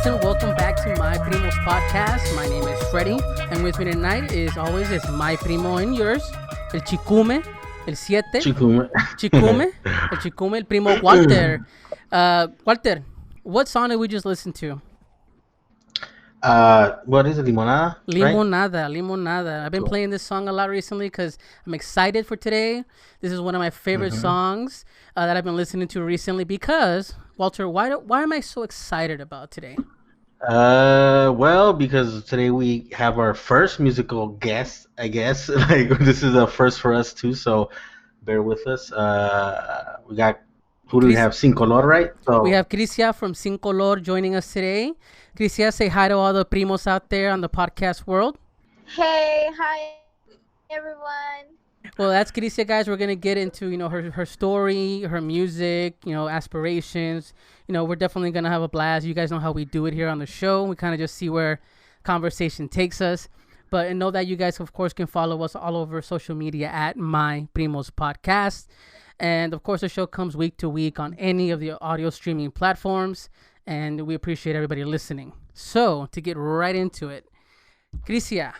and welcome back to My Primo's podcast. My name is Freddy, and with me tonight is always is my primo and yours, el Chicume, el Siete, Chicume. el primo Walter. Walter, what song did we just listen to? What is it? Limonada? Limonada. I've been playing this song a lot recently because I'm excited for today. This is one of my favorite songs that I've been listening to recently because, Walter, why am I so excited about today? Well, because today we have our first musical guest, I guess. Like, this is a first for us too, so bear with us. We got, who do we have? Sin Color, right? So we have Crisia from Sin Color joining us today. Crisia, say hi to all the primos out there on the podcast world. Hey, hi everyone. Well, that's Crisia, guys. We're gonna get into her story, her music, aspirations. We're definitely gonna have a blast. You guys know how we do it here on the show. We kind of just see where conversation takes us. But know that you guys, of course, can follow us all over social media at My Primos Podcast. And of course, the show comes week to week on any of the audio streaming platforms. And we appreciate everybody listening. So, to get right into it, Crisia,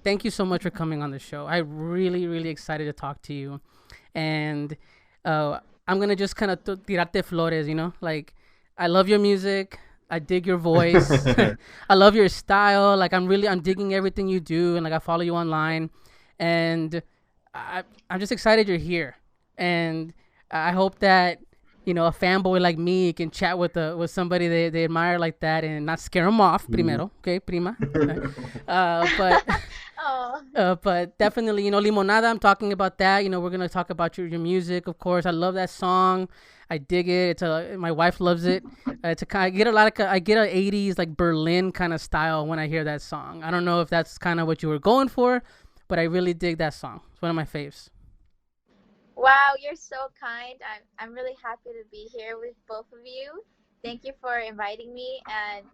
thank you so much for coming on the show. I'm really, really excited to talk to you. And I'm going to just kind of tirarte flores, Like, I love your music. I dig your voice. I love your style. Like, I'm digging everything you do. And, like, I follow you online. And I'm just excited you're here. And I hope that a fanboy like me can chat with somebody they admire like that and not scare them off. Primero, okay, prima. But definitely, Limonada. I'm talking about that. We're gonna talk about your music, of course. I love that song. I dig it. My wife loves it. I get a 80s like Berlin kind of style when I hear that song. I don't know if that's kind of what you were going for, but I really dig that song. It's one of my faves. Wow, you're so kind. I'm really happy to be here with both of you. Thank you for inviting me. And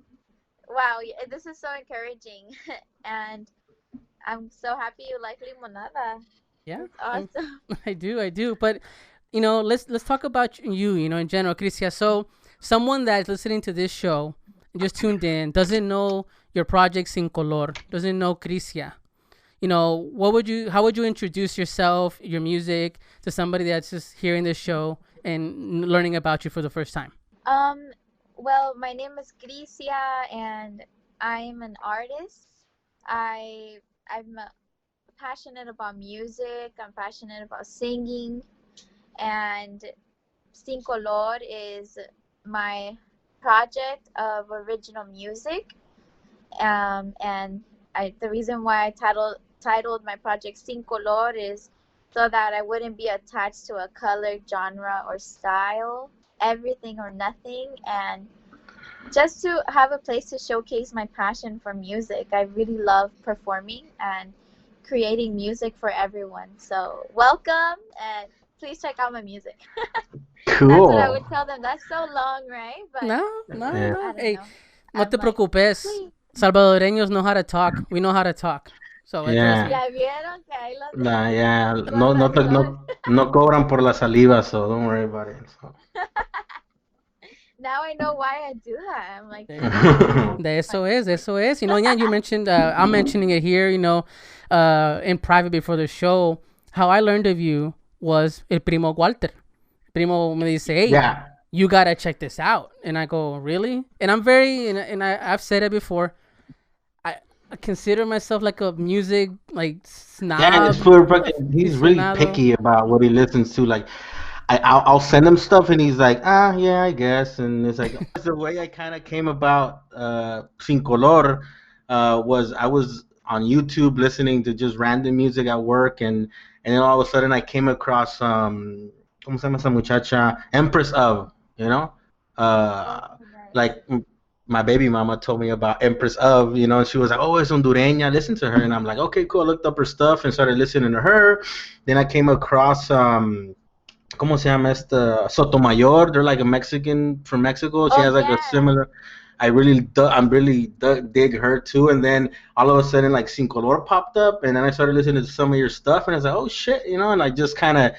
wow, this is so encouraging. And I'm so happy you like Limonada. Yeah, that's awesome. I do. But let's talk about you. In general, Crisia. So someone that's listening to this show, just tuned in, doesn't know your project Sin Color, doesn't know Crisia. How would you introduce yourself, your music, to somebody that's just hearing this show and learning about you for the first time? Well, my name is Crisia, and I'm an artist. I'm passionate about music. I'm passionate about singing, and Sin Color is my project of original music. And the reason why I titled my project Sin Color is so that I wouldn't be attached to a color, genre, or style, everything or nothing, and just to have a place to showcase my passion for music. I really love performing and creating music for everyone. So welcome, and please check out my music. Cool. That's what I would tell them. That's so long, right? But No. Hey, no te preocupes. Salvadoreños know how to talk. We know how to talk. So yeah. Ya vieron que ahí los Yeah. No cobran por la saliva, so don't worry about it. So. Now I know why I do that. I'm like, eso es. You mentioned, I'm mentioning it here, in private before the show. How I learned of you was el primo Walter. Primo me dice, hey, yeah, you gotta check this out. And I go, really? And I'm I've said it before. I consider myself like a music snob. Yeah, he's really picky about what he listens to. Like, I'll send him stuff and he's like, yeah, I guess. And it's like the way I kind of came about Sin Color was I was on YouTube listening to just random music at work, and then all of a sudden I came across ¿cómo se llama esa muchacha? Empress of, like my baby mama told me about Empress of, and she was like, oh, it's Hondureña, listen to her. And I'm like, okay, cool. I looked up her stuff and started listening to her. Then I came across ¿cómo se llama esta? Sotomayor. They're like a Mexican from Mexico. She has like a similar. I'm really dig her too. And then all of a sudden, like Sin Color popped up, and then I started listening to some of your stuff, and I was like, oh shit, and I just kind of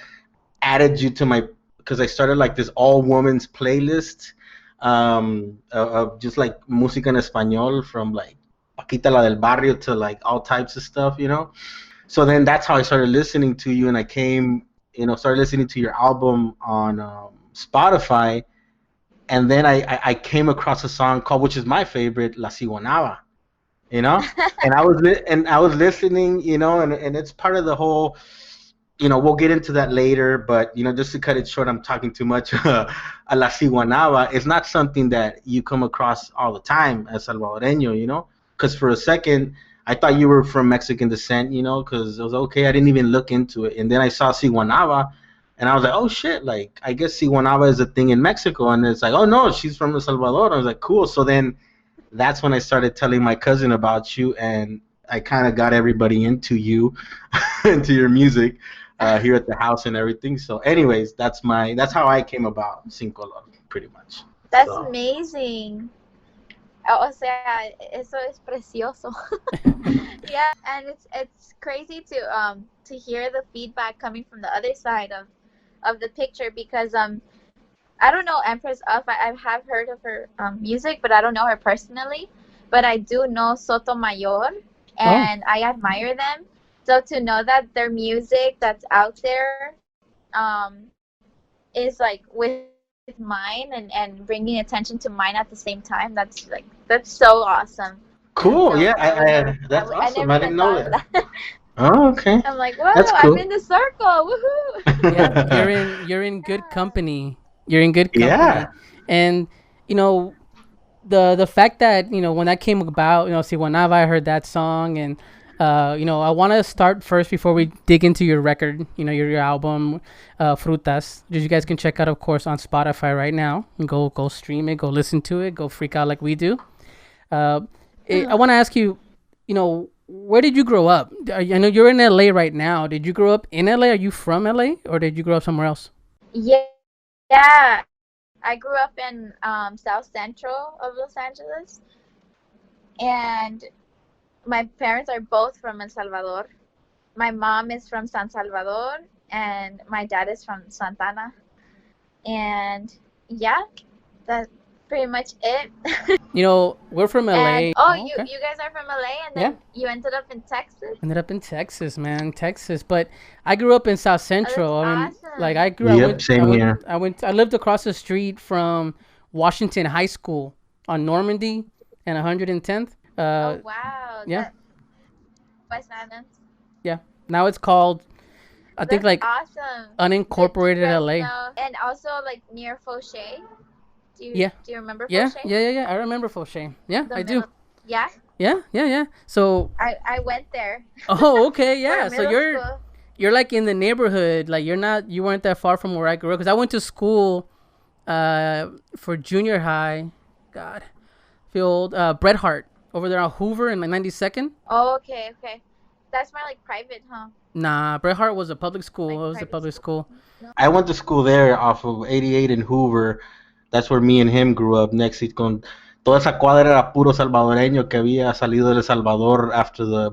added you to my, because I started like this all women's playlist just like música en español from like Paquita la del Barrio to like all types of stuff, you know. So then that's how I started listening to you, and I came, started listening to your album on Spotify, and then I came across a song called, which is my favorite, La Siguanaba, and I was listening, and it's part of the whole, we'll get into that later, but just to cut it short, I'm talking too much. A La Siguanaba is not something that you come across all the time as Salvadoreño, because for a second I thought you were from Mexican descent, because I was okay. I didn't even look into it, and then I saw Siguanaba, and I was like, oh shit, like I guess Siguanaba is a thing in Mexico, and it's like, oh no, she's from El Salvador. I was like, cool. So then that's when I started telling my cousin about you, and I kind of got everybody into you, into your music, here at the house and everything. So, anyways, that's how I came about Sin Color, pretty much. That's So, amazing. O sea, eso es precioso. Yeah, and it's crazy to hear the feedback coming from the other side of the picture, because I don't know Empress of. I have heard of her music, but I don't know her personally. But I do know Sotomayor, Oh, and I admire them. So to know that their music that's out there um, is like with mine, and bringing attention to mine at the same time, that's so awesome. cool. So Yeah, I would never, that's I awesome. never I didn't even know thought of that. that. Oh, okay. I'm like, whoa, That's I'm cool. in the circle, woohoo! yeah, you're in good Yeah. company. You're in good company, Yeah. and you know the fact that when that came about, see whenever I heard that song, and I want to start first before we dig into your record, your album, Frutas, which you guys can check out, of course, on Spotify right now. Go stream it, go listen to it, go freak out like we do. Uh, I want to ask you, where did you grow up? I know you're in LA right now. Did you grow up in LA? Are you from LA, or did you grow up somewhere else? Yeah, yeah. I grew up in South Central of Los Angeles, and my parents are both from El Salvador. My mom is from San Salvador, and my dad is from Santana. And yeah, that's pretty much it. We're from And LA. oh, Oh, okay. you guys are from LA, and Yeah. then you ended up in Texas. Ended up in Texas, man, Texas. But I grew up in South Oh, that's Central. I mean, like awesome. Yep. Same here. I lived across the street from Washington High School on Normandy and 110th. Oh wow, Yeah, that West Adams. yeah. Now it's called, I think, That's like awesome. Did you unincorporated guys LA. know? And also like near Fauché. Yeah, Do you remember yeah, Fauché? yeah, yeah, yeah. I remember Fauché. Yeah, The I do. middle. Yeah, Yeah, yeah, yeah. So, I went there oh, okay, for yeah. So middle school. you're like in the neighborhood. Like you weren't that far from where I grew up, because I went to school for junior high. God, feel old. Bret Hart over there on Hoover in like 92nd. Oh, okay, okay. That's more like private, huh? Nah, Bret Hart was a public school. Like It was a private public school. school. No. I went to school there off of 88 in Hoover. That's where me and him grew up next to con toda esa cuadra era puro salvadoreño que había salido de El Salvador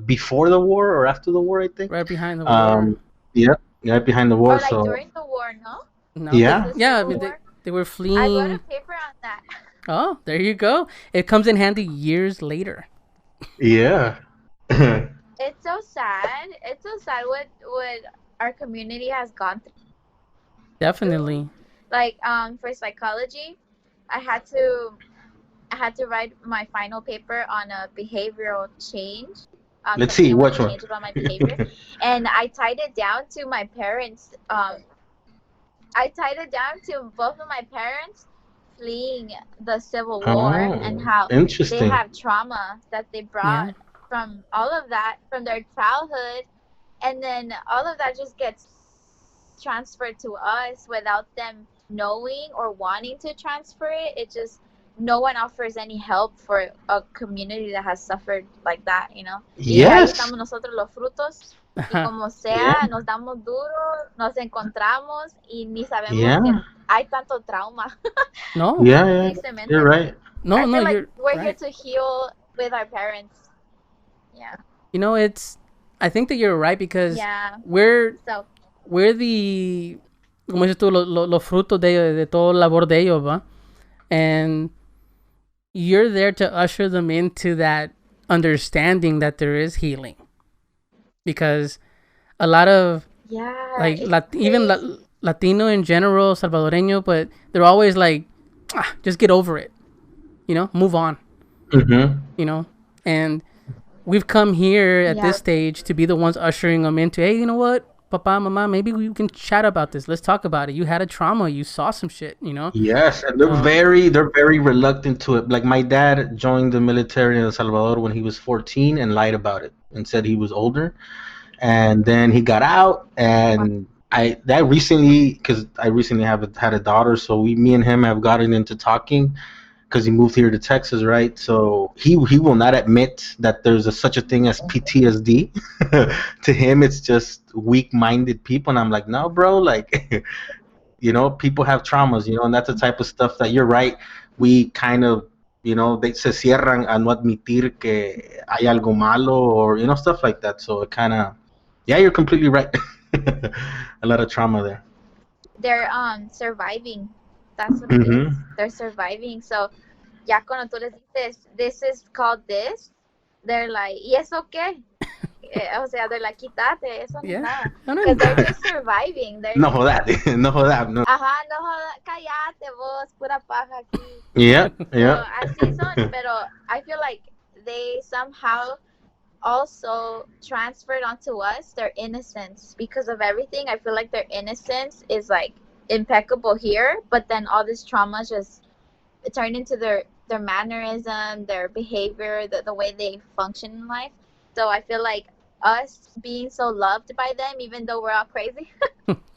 before the war or after the war, I think. Right behind the war. Um, yeah, right behind the Or war. like So during the war, no? No, yeah, The yeah. I Civil mean, War. they were I got a fleeing. paper on that. Oh, there you go. It comes in handy years later. yeah. It's so sad. It's so sad what our community has gone through. Definitely. Like for psychology, I had to I had to write my final paper on a behavioral change. Let's Something see I want which to one. change about my behavior, and I tied it down to my parents. I tied it down to both of my parents fleeing the Civil War, and Oh, how they interesting. have trauma that they Yeah. brought from all of that from their childhood, and then all of that just gets transferred to us without them knowing or wanting to transfer it. It just no one offers any help for a community that has suffered like that, you know. Y ahí Yes. estamos nosotros los frutos, y como Yeah. sea, nos damos duro, nos encontramos y ni sabemos que Yeah. hay tanto trauma, No, Yeah. Yeah. tristemente. You're right. no, I no. feel like You're we're here right. to heal with our parents. Yeah. It's. I think that you're right, because Yeah. we're So, we're the, como dices tú, los frutos de todo el labor de ellos, ¿va? and you're there to usher them into that understanding that there is healing, because a lot of Yeah, like it's even crazy. Latino in general, Salvadoreño, but they're always like, just get over it, move on, Mm-hmm. and we've come here at Yeah, this stage to be the ones ushering them into, hey, you know what, papa, mama, maybe we can chat about this. Let's talk about it. You had a trauma. You saw some shit. Yes, and Um, they're very reluctant to it. Like my dad joined the military in El Salvador when he was 14 and lied about it and said he was older. And then he got out, and I recently, because I recently have had a daughter, so me and him have gotten into talking because he moved here to Texas, right? So he will not admit that there's such a thing as PTSD. To him, it's just weak-minded people, and I'm like, no, bro, like. People have traumas, and that's the type of stuff that you're right. We kind of, they se cierran a no admitir que hay algo malo, or, stuff like that. So it kind of, yeah, you're completely right. A lot of trauma there. they're surviving. That's what it is. Mm-hmm. They're surviving. So ya cuando tú les dices, this is called this, they're like, ¿y eso qué? O sea, they're like, quítate, eso no es yeah. nada. No, Because no. they're just surviving. They're No just jodas, no jodas, no. ajá, no jodas, cállate vos, pura paja aquí. Yeah, So, yeah. así son, pero I feel like they somehow also transferred onto us their innocence because of everything. I feel like their innocence is like impeccable here, but then all this trauma just turned into their mannerism, their behavior, the way they function in life. So I feel like us being so loved by them, even though we're all crazy,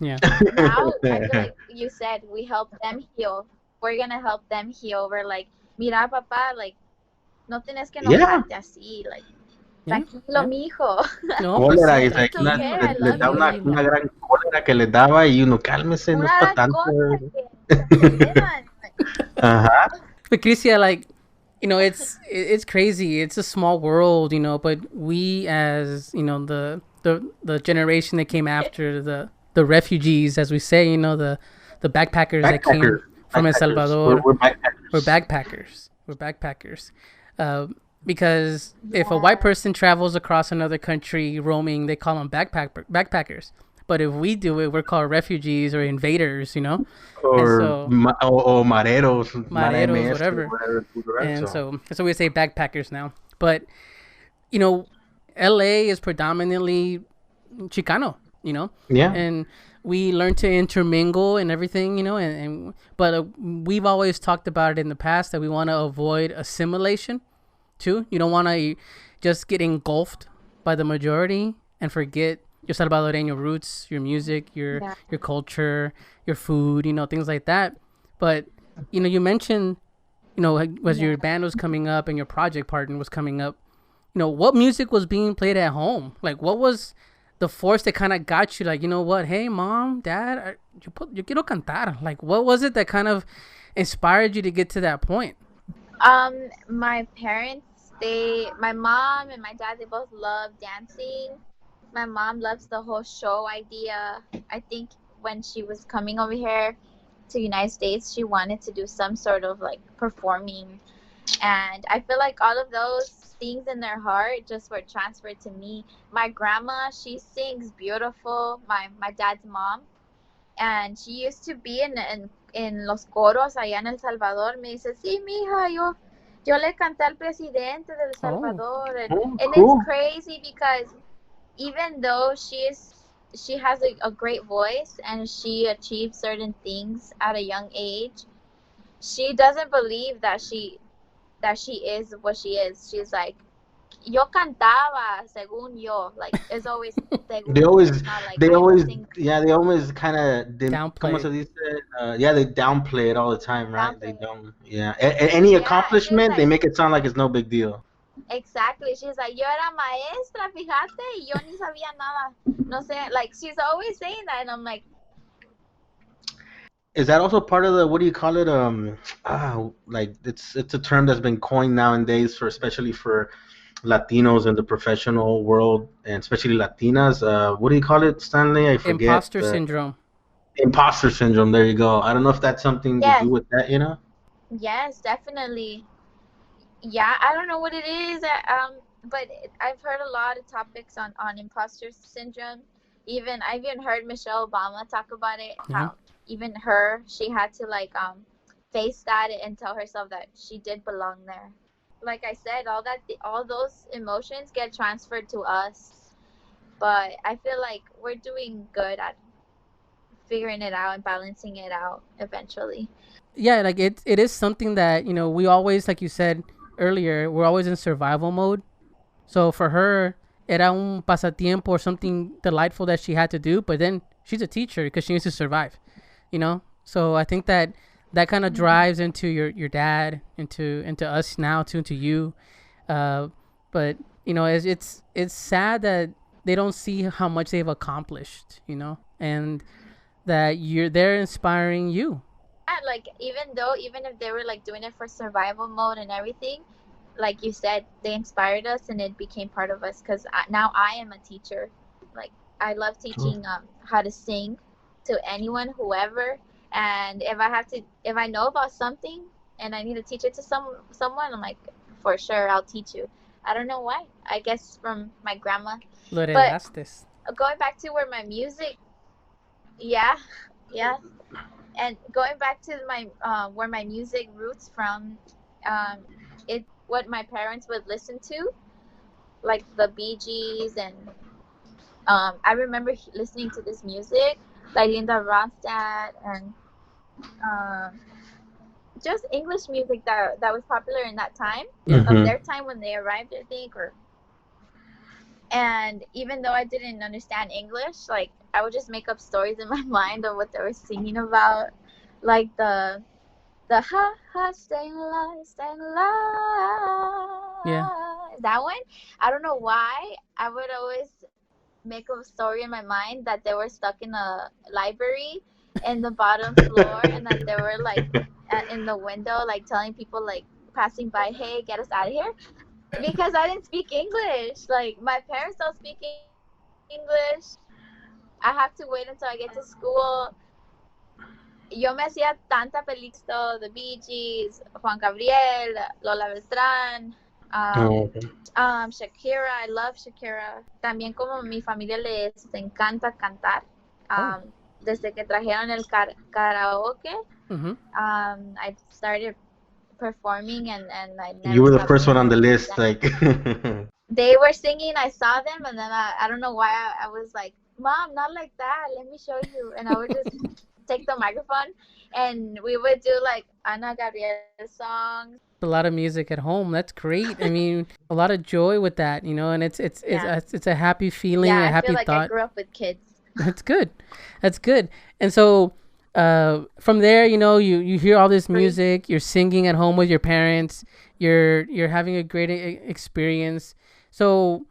Yeah. now I feel like you said we help them heal. We're gonna help them heal. We're like, mira, papá, like, no tienes que Yeah. enojarte así, like, Yeah. tranquilo, mijo. No, pues Cólera, sí, y like, It's okay, I le love da you. una gran cólera que le daba, y uno, cálmese, no es para Una tanto. cosa que se aceleran. Ajá. But Crisia, like, it's crazy. It's a small world, but we, as the generation that came after, the refugees, as we say, the backpackers that came from El Salvador. We're backpackers. We're backpackers. We're backpackers. Because if a white person travels across another country roaming, they call them backpackers. But if we do it, we're called refugees or invaders. Or, so or mareros, mareros, MS, whatever. whatever. And so we say backpackers now. But LA is predominantly Chicano. Yeah. And we learn to intermingle and everything. But we've always talked about it in the past that we want to avoid assimilation too. You don't want to just get engulfed by the majority and forget your Salvadoreño roots, your music, your culture, your food, things like that. But you mentioned, as your band was coming up and your project partner was coming up, what music was being played at home? Like, what was the force that kind of got you? Like, you know what? Hey, mom, dad, yo quiero cantar. Like, what was it that kind of inspired you to get to that point? My parents, my mom and my dad, they both love dancing. My mom loves the whole show idea. I think when she was coming over here to the United States, she wanted to do some sort of like performing. And I feel like all of those things in their heart just were transferred to me. My grandma, she sings beautiful. My dad's mom, and she used to be in los coros allá en El Salvador. Me dice, sí, mija, yo le canté al presidente del Salvador. And cool. it's crazy because even though she has a great voice and she achieved certain things at a young age, she doesn't believe that she is what she is. She's like, yo cantaba según yo, like it's always según. They always, like, they always kind of downplay. They downplay it all the time, right? They Downplay. don't. Yeah, any Yeah, accomplishment, like, they make it sound like it's no big deal. Exactly. She's like, yo era maestra, fíjate, y yo ni sabía nada. No sé, like she's always saying that, and I'm like, is that also part of the, what do you call it? Like it's a term that's been coined nowadays for, especially for Latinos in the professional world, and especially Latinas. What do you call it, Stanley? I forget. Imposter syndrome. Imposter syndrome. There you go. I don't know if that's something to do with that. Yes, definitely. Yeah, I don't know what it is, but I've heard a lot of topics on imposter syndrome. Even I've even heard Michelle Obama talk about it. Yeah. How even her, she had to like face that and tell herself that she did belong there. Like I said, all those emotions get transferred to us, but I feel like we're doing good at figuring it out and balancing it out eventually. Yeah, like it is something that, we always, like you said earlier, we're always in survival mode. So for her, era un pasatiempo or something delightful that she had to do, but then she's a teacher because she needs to survive, So I think that that kind of Hmm. drives into your dad, into us now, too, into you. Uh, but it's sad that they don't see how much they've accomplished, and that they're inspiring you. Yeah, like even if they were like doing it for survival mode and everything, like you said, they inspired us and it became part of us because now I am a teacher. Like I love Oh. teaching how to sing to anyone, whoever. And if I know about something and I need to teach it to someone, I'm like, for sure, I'll teach you. I don't know why. I guess from my grandma. Lo But heredaste. going back to where my music, yeah, yeah, and going back to my where my music roots from, um, it's what my parents would listen to, like the Bee Gees, and I remember listening to this music, like Linda Ronstadt, and um, just English music that was popular in that time Yeah. of Mm-hmm. their time when they arrived, I think, or and even though I didn't understand English, like I would just make up stories in my mind of what they were singing about, like the ha ha staying alive, staying Yeah. alive. That one, I don't know why. I would always make a story in my mind that they were stuck in a library in the bottom floor and that they were like in the window, like telling people like passing by, hey, get us out of here. Because I didn't speak English. Like my parents don't speak English. I have to wait until I get to school. Yo me hacía tanta película The Bee Gees, Juan Gabriel, Lola Beltrán, um, Oh, okay. Shakira, I love Shakira. También como mi familia les encanta cantar, Oh. desde que trajeron el karaoke, Mm-hmm. I started performing and I You never were the stopped first one on singing the since list, then. like. They were singing, I saw them, and then I don't know why I was like, Mom, not like that, let me show you. And I would just take the microphone and we would do like Ana Gabriel songs. A lot of music at home. That's great. I mean, a lot of joy with that, and Yeah. it's a happy Yeah, feeling, a I feel happy like I thought. grew up with kids. That's good. That's good. And so, from there, you hear all this Free. music. You're singing at home with your parents. You're having a great experience. So,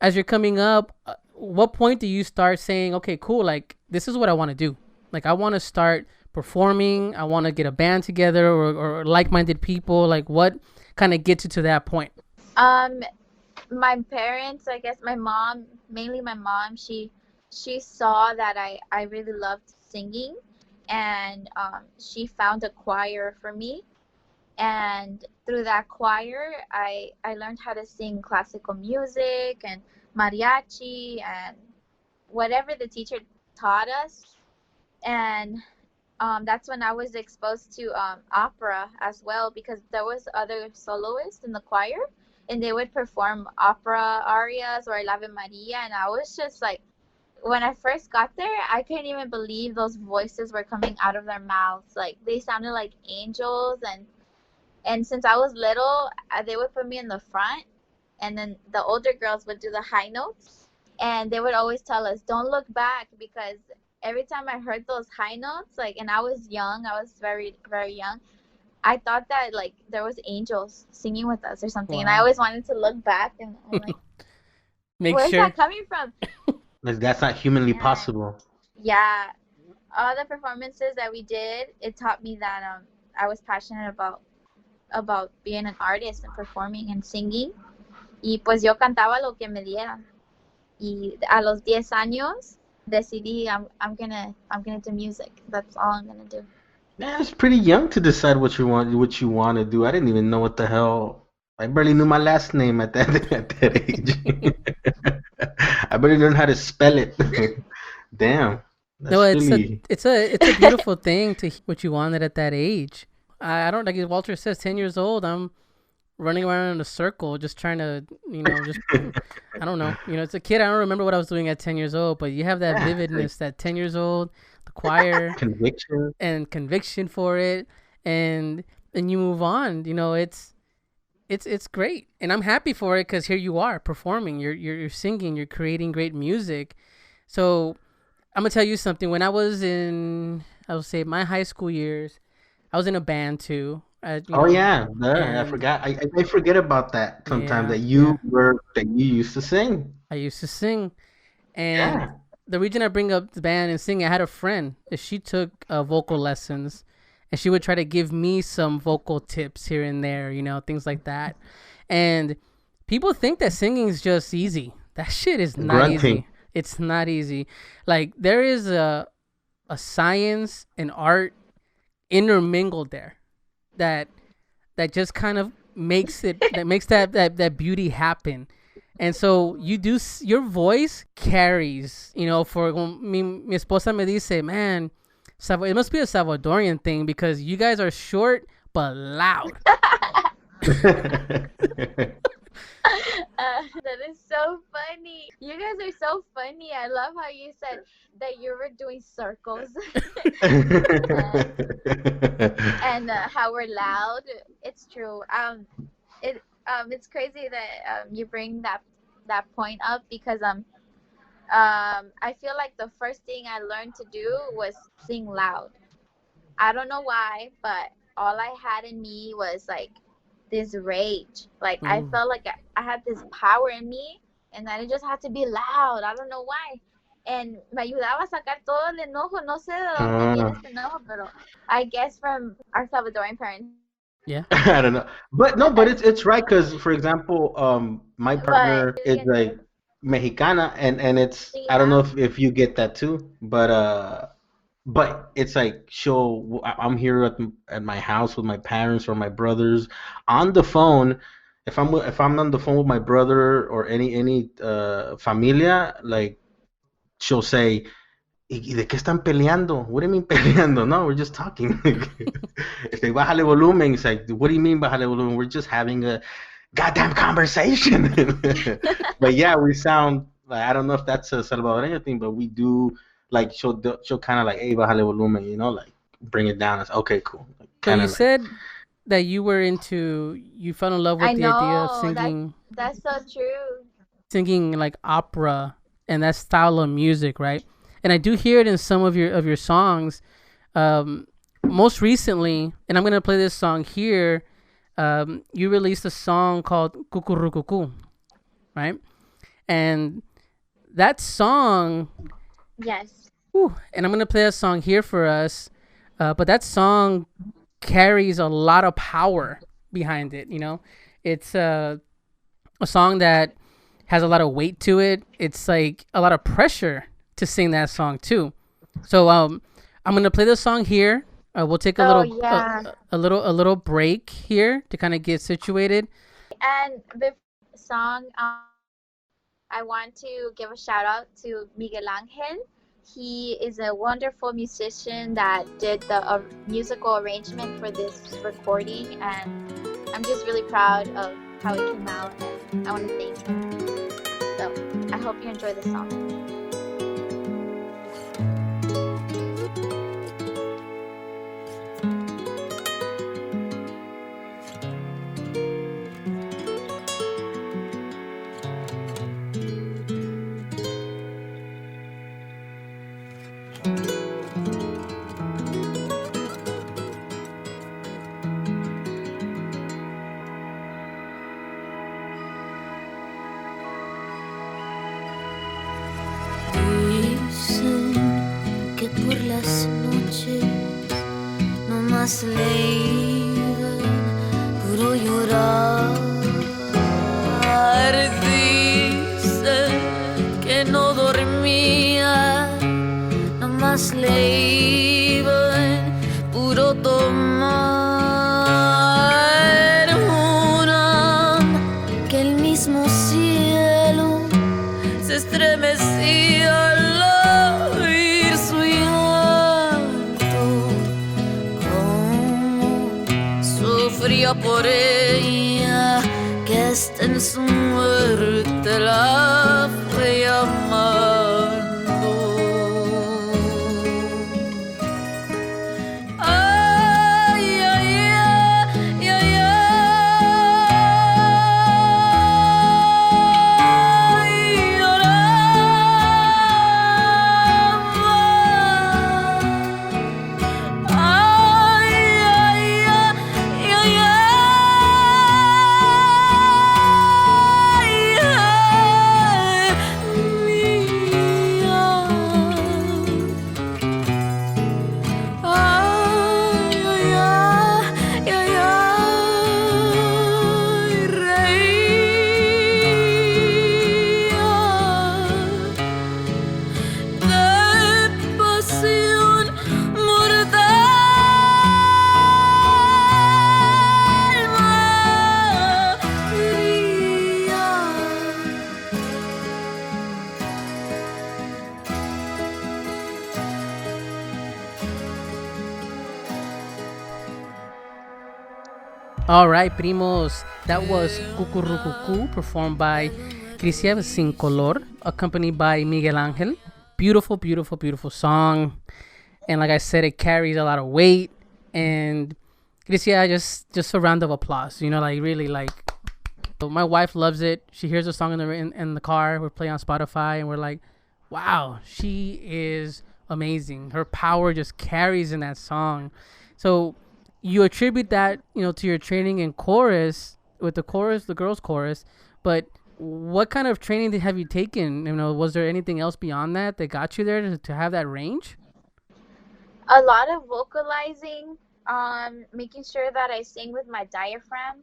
as you're coming up, what point do you start saying, okay, cool, like this is what I want to do? Like I want to start performing. I want to get a band together, or like-minded people. Like what kind of gets you to that point? Um, my parents, I guess my mom, mainly my mom, she saw that I really loved singing, and she found a choir for me, and through that choir I learned how to sing classical music and mariachi and whatever the teacher taught us. And that's when I was exposed to opera as well, because there was other soloists in the choir and they would perform opera arias or El Ave Maria, and I was just like, when I first got there, I couldn't even believe those voices were coming out of their mouths. Like they sounded like angels, and since I was little, they would put me in the front, and then the older girls would do the high notes, and they would always tell us, "Don't look back," because every time I heard those high notes, like, and I was young, I was very, very young. I thought that like there was angels singing with us or something, and I Wow. always wanted to look back, and I'm like, Make "Where's sure. that coming from?" Like that's not humanly And possible. yeah, all the performances that we did, it taught me that I was passionate about being an artist and performing and singing. Y pues yo cantaba lo que me dieran. Y a los 10 años decidí I'm gonna do music. That's all I'm gonna do. Man, it's pretty young to decide what you want to do. I didn't even know what the hell. I barely knew my last name at that at that age. I barely learned how to spell it. Damn, No, that's really. it's a beautiful thing to hear what you wanted at that age. I don't like Walter says, 10 years old. I'm running around in a circle, just trying to, just I don't know. It's a kid. I don't remember what I was doing at 10 years old, but you have that Yeah, it's like vividness. That 10 years old, the choir, conviction. and conviction for it, and you move on. It's great, and I'm happy for it because here you are performing. You're singing. You're creating great music. So I'm gonna tell you something. When I was in, I would say my high school years, I was in a band too. Oh yeah, I And forgot. I forget about that sometimes yeah, that yeah, you used to sing. I used to sing. And Yeah. the reason I bring up the band and singing, I had a friend that she took vocal lessons, and she would try to give me some vocal tips here and there, things like that. And people think that singing is just easy. That shit is not Grunting. easy. It's not easy. Like there is a science and art intermingled there that just kind of makes that beauty happen. And so your voice carries, for mi esposa me dice, man, it must be a Salvadorian thing because you guys are short but loud. That is so funny. You guys are so funny. I love how you said that you were doing circles and how we're loud. It's true. It's crazy that you bring that point up because I feel like the first thing I learned to do was sing loud. I don't know why, but all I had in me was like this rage. Like I Ooh. felt like I had this power in me and that it just had to be loud. I don't know why. And me ayudaba a sacar todo el enojo. No sé de dónde viene uh, este enojo, pero I guess from our Salvadorian parents. Yeah. I don't know, but no, but it's right because, for example, my But partner is really enjoy like Mexicana, and it's singing I don't know loud. if you get that too, but it's like I'm here at my house with my parents or my brothers on the phone. If I'm on the phone with my brother or any familia, like she'll say, ¿Y de qué están peleando? What do you mean peleando? No, we're just talking. Este, bájale volumen. It's like, what do you mean bájale volumen? We're just having a goddamn conversation. But yeah, we sound like, I don't know if that's a Salvadoreño thing, but we do, like, she'll kind of like, hey, bájale volumen, like bring it down. It's okay, cool. Like, So kind you of like, said that you fell in love I with the idea of know that's so true. singing like opera and that style of music, right? And I do hear it in some of your songs. Um, Most recently, and I'm gonna play this song here. You released a song called "Cucurrucucu," right? And that song, Yes. whew, and I'm gonna play a song here for us. But that song carries a lot of power behind it. It's a song that has a lot of weight to it. It's like a lot of pressure to sing that song too. So I'm gonna play the song here. We'll take a Oh little yeah. a little break here to kind of get situated. And before the song, I want to give a shout out to Miguel Angel. He is a wonderful musician that did the musical arrangement for this recording, and I'm just really proud of how it came out, and I want to thank him. So I hope you enjoy the song. Dicen que por las noches no más le iban puro llorar. Dicen que no dormía, no más le iban puro día por ella, que hasta en su muerte la fue llamando. Ay, ay, ay, ay, ay, All right, primos. That was Cucurrucucu, performed by Crisia Sin Color, accompanied by Miguel Angel. Beautiful, beautiful, beautiful song. And like I said, it carries a lot of weight. And Crisia, just a round of applause. You know, like really, like. So my wife loves it. She hears the song in the car. We're playing on Spotify, and we're like, wow, she is amazing. Her power just carries in that song. So you attribute that, you know, to your training in chorus, with the chorus, the girls chorus, but what kind of training have you taken? You know, was there anything else beyond that got you there to have that range? A lot of vocalizing, making sure that I sing with my diaphragm.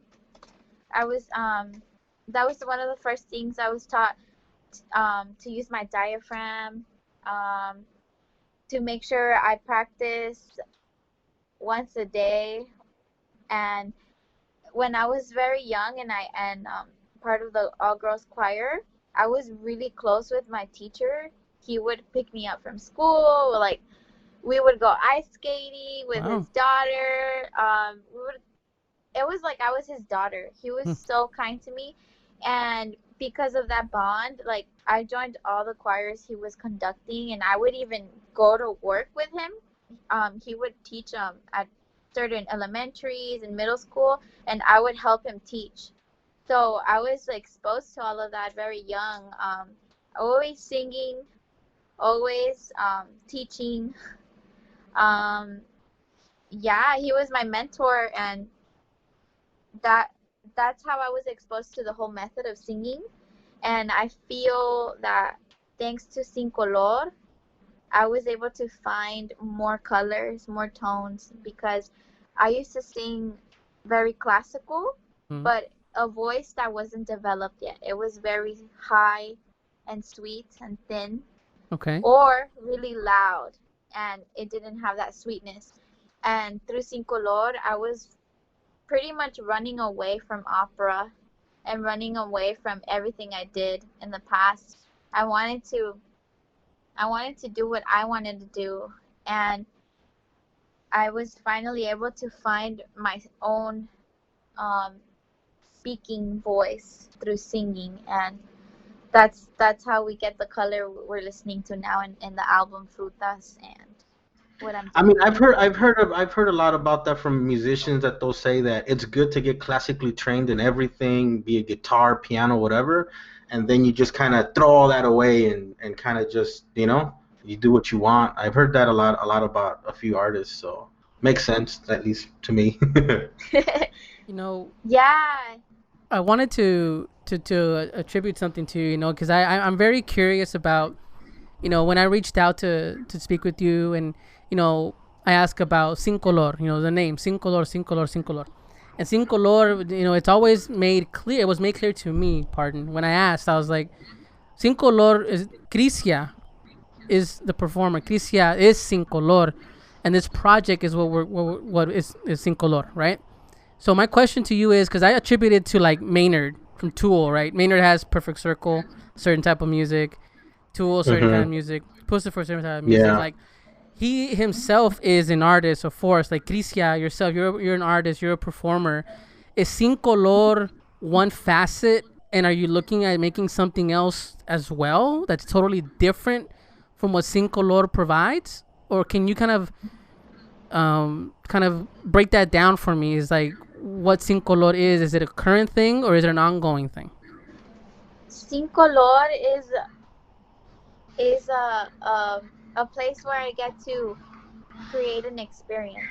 I was that was one of the first things I was taught, to use my diaphragm, to make sure I practice once a day. And when I was very young and part of the all girls choir, I was really close with my teacher. He would pick me up from school, like we would go ice skating with Wow. his daughter. It was like I was his daughter. He was so kind to me, and because of that bond, like I joined all the choirs he was conducting, and I would even go to work with him. He would teach at certain elementaries and middle school, and I would help him teach. So I was exposed to all of that very young. Always singing, always teaching. Yeah, he was my mentor, and that's how I was exposed to the whole method of singing. And I feel that thanks to Sin Color, I was able to find more colors, more tones, because I used to sing very classical, but a voice that wasn't developed yet. It was very high and sweet and thin, Okay. or really loud, and it didn't have that sweetness. And through Sin Color, I was pretty much running away from opera and running away from everything I did in the past. I wanted to do what I wanted to do, and I was finally able to find my own speaking voice through singing, and that's how we get the color we're listening to now in the album Frutas and what I'm doing. I mean, I've heard a lot about that from musicians, that they'll say that it's good to get classically trained in everything, be it guitar, piano, whatever, and then you just kind of throw all that away and kind of just, you know, you do what you want. I've heard that a lot about a few artists, so makes sense, at least to me. You know, Yeah. I wanted to attribute something to you, you know, because I'm very curious about, you know, when I reached out to speak with you, and you know, I asked about Sin Color, you know, the name Sin Color, Sin Color, Sin Color, and Sin Color, you know, it's always made clear. It was made clear to me. Pardon, when I asked, I was like, Sin Color is Crisia, is the performer. Crisia is Sin Color, and this project is what is Sin Color, right? So my question to you is, because I attribute it to like Maynard from Tool, right? Maynard has Perfect Circle, certain type of music. Tool, certain kind of music. Pussy for certain type of music. Yeah. Like he himself is an artist, of course. Like Crisia, yourself, you're an artist, you're a performer, is Sin Color one facet, and are you looking at making something else as well that's totally different from what Sin Color provides? Or can you kind of break that down for me? Is like what Sin Color is? Is it a current thing or is it an ongoing thing? Sin Color is a place where I get to create an experience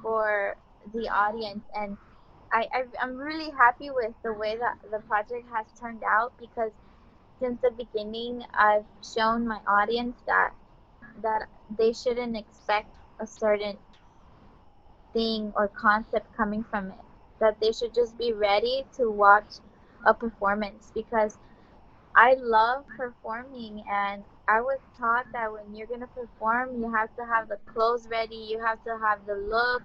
for the audience, and I'm really happy with the way that the project has turned out, because since the beginning I've shown my audience that they shouldn't expect a certain thing or concept coming from it, that they should just be ready to watch a performance, because I love performing, and I was taught that when you're gonna perform, you have to have the clothes ready, you have to have the look.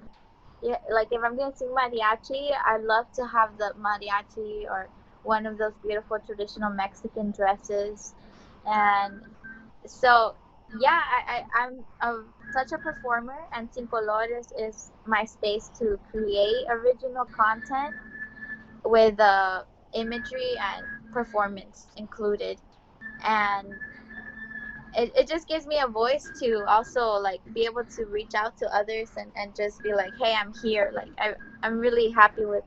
Yeah, like if I'm gonna sing mariachi, I love to have the mariachi or one of those beautiful traditional Mexican dresses, and so yeah, I'm such a performer, and Sin Colores is my space to create original content with imagery and performance included, and it just gives me a voice to also like be able to reach out to others and just be like, hey, I'm here. Like I'm really happy with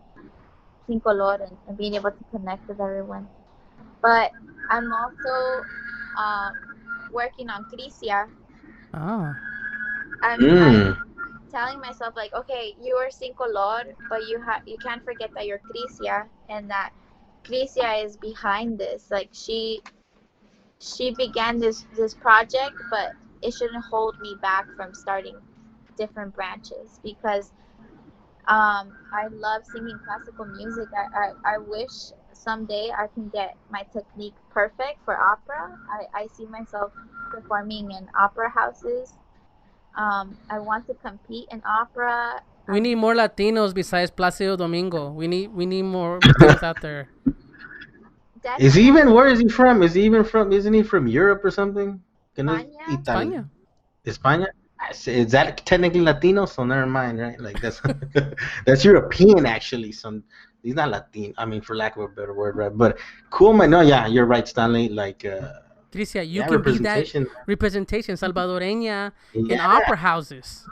Sin Color and being able to connect with everyone. But I'm also working on Crisia. Oh. I'm telling myself like, okay, you are Sin Color, but you can't forget that you're Crisia, and that Crisia is behind this. Like she began this project, but it shouldn't hold me back from starting different branches, because I love singing classical music. I wish someday I can get my technique perfect for opera. I see myself performing in opera houses. I want to compete in opera. We need more Latinos besides Placido Domingo. We need more Latinos out there. Is he even? Where is he from? Is he even from? Isn't he from Europe or something? España. España. Is that technically Latino? So never mind, right? Like that's that's European actually. So he's not Latino. I mean, for lack of a better word, right? But cool, man. No, yeah, you're right, Stanley. Like, Tricia, you can be that representation salvadoreña in opera houses.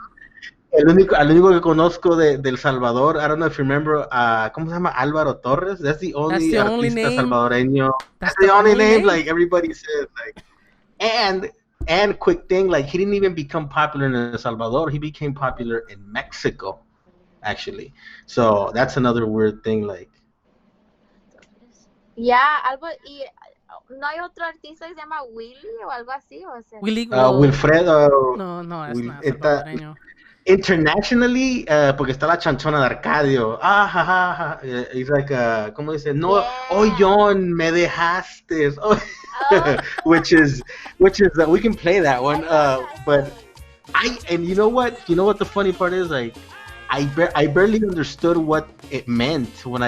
Al único que conozco del Salvador, I don't know if you remember, ¿cómo se llama? Álvaro Torres. That's the only artista name. Salvadoreño. That's the only name. Like everybody says, like, and quick thing, like he didn't even become popular in El Salvador. He became popular in Mexico, actually. So that's another weird thing, like. Yeah, algo y no hay otro artista que se llama Willy o algo así, o sea. Wilfredo. No, es not salvadoreño. Internationally, porque está la Chanchona De Arcadio. He's like, ¿cómo dice? No, yeah. John, me dejaste. which is we can play that one. But and you know what the funny part is, like, I barely understood what it meant when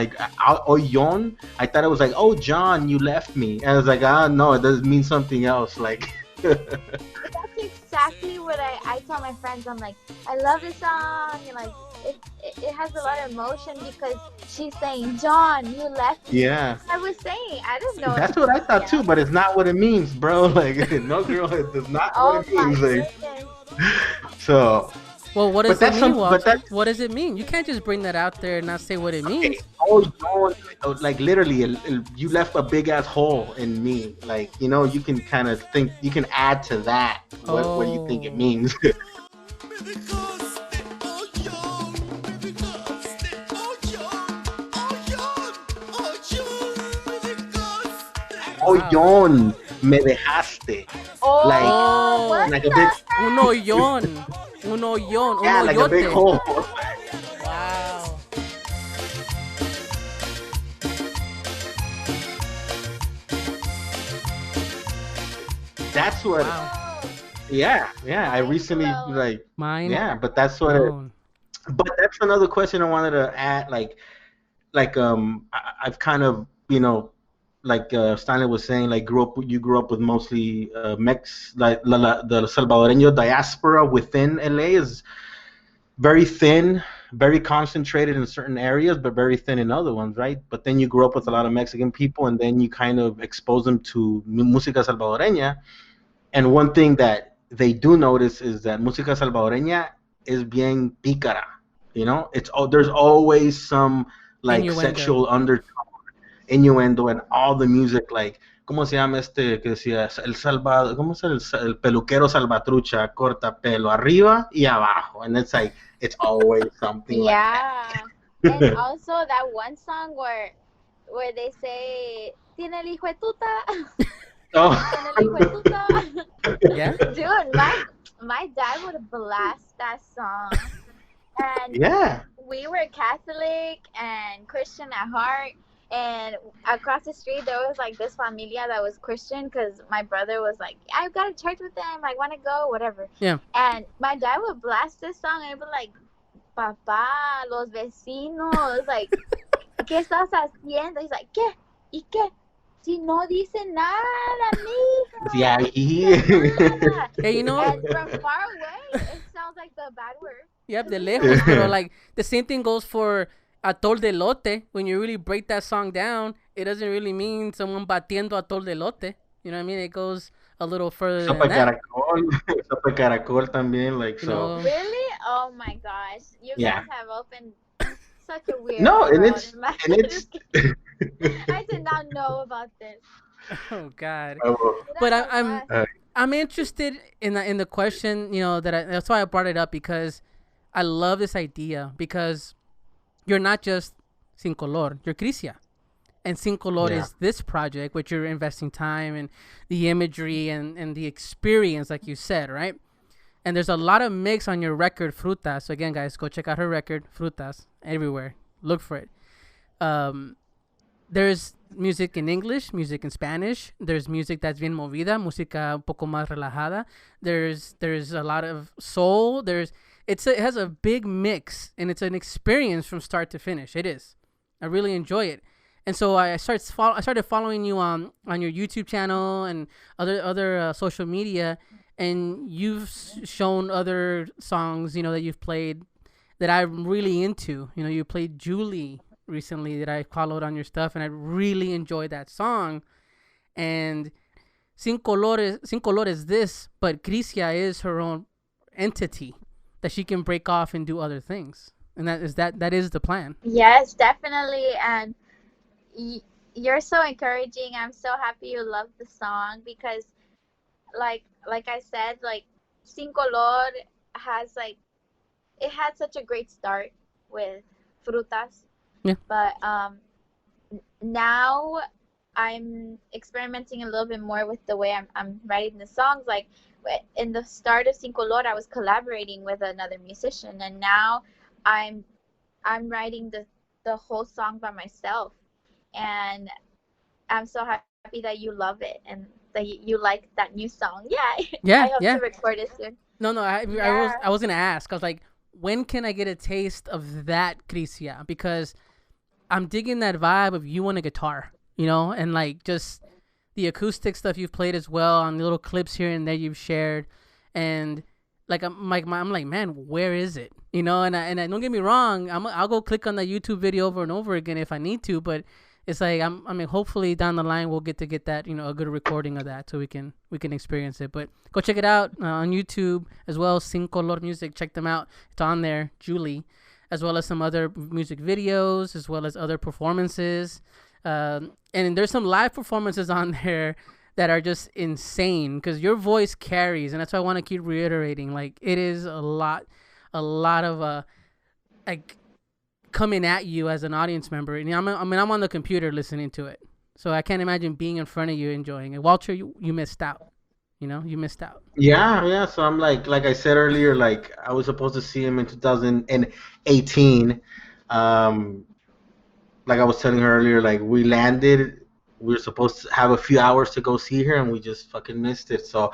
John. I thought it was like, oh John, you left me. And I was like, no, it does mean something else. Like. That's exactly what I tell my friends. I'm like, I love this song, and like it has a lot of emotion because she's saying, John, you left me. Yeah. I was saying, I didn't know. That's what I thought too, but it's not what it means, bro. Like, no, girl, it does not what it means. Like, so. Well, what does it mean, Walter? What does it mean? You can't just bring that out there and not say what it means. Like literally, you left a big ass hole in me. Like, you can kind of think, you can add to that what you think it means. John, me dejaste. Like a big. Un hoyón. Un hoyón. Yeah, like a big hole. Wow. That's what. Wow. Yeah. I recently like. Mine. Yeah, but that's what. But that's another question I wanted to add. Like I've kind of like Stanley was saying, like you grew up with mostly like the Salvadoreño diaspora within LA is very thin, very concentrated in certain areas, but very thin in other ones, right? But then you grew up with a lot of Mexican people, and then you kind of expose them to música salvadoreña. And one thing that they do notice is that música salvadoreña is bien pícara. You know, there's always some like Innuendo. sexual undertone, innuendo, and all the music. Like, ¿cómo se llama este que decía el salva? ¿Cómo es el peluquero salvatrucha? Corta pelo arriba y abajo, and it's like it's always something like Yeah. And that. also that one song where they say Tiene el hijo de tuta. Oh, Tiene el hijo de tuta. Yeah. Dude, my dad would blast that song. And yeah. we were Catholic and Christian at heart. And across the street, there was like this familia that was Christian because my brother was like, I've got to church with them. I want to go, whatever. Yeah. And my dad would blast this song and he'd be like, Papá, los vecinos, like, ¿qué estás haciendo? He's like, ¿qué? ¿Y qué? Si no dice nada, mijo. Yeah. Nada. Hey, you know, And from far away, it sounds like the bad word. yep, de lejos, pero like the same thing goes for atol de lote. When you really break that song down, it doesn't really mean someone batiendo atol de lote. You know what I mean? It goes a little further Sopa than that. caracol, sopa caracol también, like You so. know, Really? Oh my gosh. You Yeah. guys have opened such a weird No, and world it's in my and it's. I did not know about this. oh God. Oh, But That I'm was- I'm interested in the question. You know that's why I brought it up because I love this idea because you're not just Sin Color, you're Crisia. And Sin Color Yeah. is this project, which you're investing time and the imagery and the experience, like you said, right? And there's a lot of mix on your record, Frutas. So again, guys, go check out her record, Frutas, everywhere. Look for it. There's music in English, music in Spanish. There's music that's bien movida, música un poco más relajada. There's a lot of soul. It has a big mix, and it's an experience from start to finish. It is. I really enjoy it. And so I started following you on your YouTube channel and other social media, and you've shown other songs, you know, that you've played that I'm really into. You know, you played Julie recently that I followed on your stuff, and I really enjoyed that song. And Sin Color is this, but Crisia is her own entity that she can break off and do other things, and that is the plan. Yes, definitely. And you're so encouraging. I'm so happy you love the song because, like I said, like Sin Color has like it had such a great start with Frutas. Yeah. But now I'm experimenting a little bit more with the way I'm writing the songs. Like in the start of Sin Color, I was collaborating with another musician, and now I'm writing the whole song by myself. And I'm so happy that you love it and that you like that new song. Yeah. Yeah, I hope yeah. to record it soon. No, Yeah. I was gonna ask. I was like, when can I get a taste of that Crisia? Because I'm digging that vibe of you on a guitar, you know, and like just the acoustic stuff you've played as well on the little clips here and there you've shared, and like I'm like man, where is it? You know, and I don't get me wrong, I'll go click on the YouTube video over and over again if I need to, but it's like I mean, hopefully down the line we'll get that, you know, a good recording of that so we can experience it. But go check it out on YouTube as well. Sin Color Music, check them out. It's on there, Julie, as well as some other music videos, as well as other performances. And there's some live performances on there that are just insane because your voice carries, and that's why I want to keep reiterating. Like it is a lot of like coming at you as an audience member, and I'm on the computer listening to it, so I can't imagine being in front of you enjoying it. Walter, you missed out. You know, you missed out. yeah. So I'm like I said earlier, like I was supposed to see him in 2018. Like I was telling her earlier, like we landed. We were supposed to have a few hours to go see her, and we just fucking missed it. So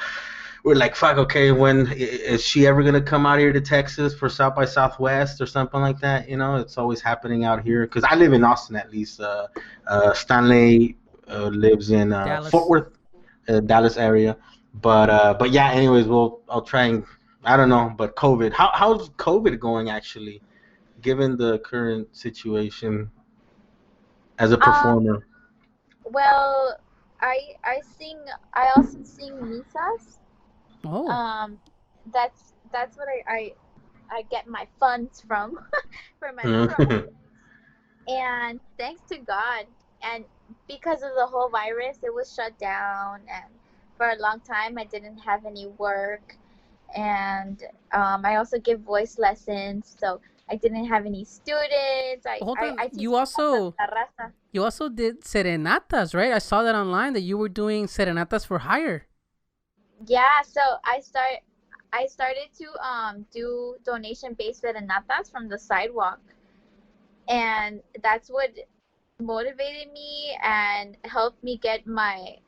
we're like, fuck, okay, when is she ever gonna come out here to Texas for South by Southwest or something like that? You know, it's always happening out here because I live in Austin at least. Stanley lives in Dallas. Fort Worth, Dallas area. But yeah, anyways, I'll try and I don't know, but COVID. How's COVID going actually? given the current situation as a Um, performer? well, I sing. I also sing misas. Oh, Um, that's what I get my funds from for my Mhm. project. And thanks to God, and because of the whole virus, it was shut down, and for a long time I didn't have any work. And I also give voice lessons, so I didn't have any students. hold on. I teach salsa de la raza. You also did serenatas, right? I saw that online that you were doing serenatas for hire. Yeah, so I started to do donation based serenatas from the sidewalk, and that's what motivated me and helped me get my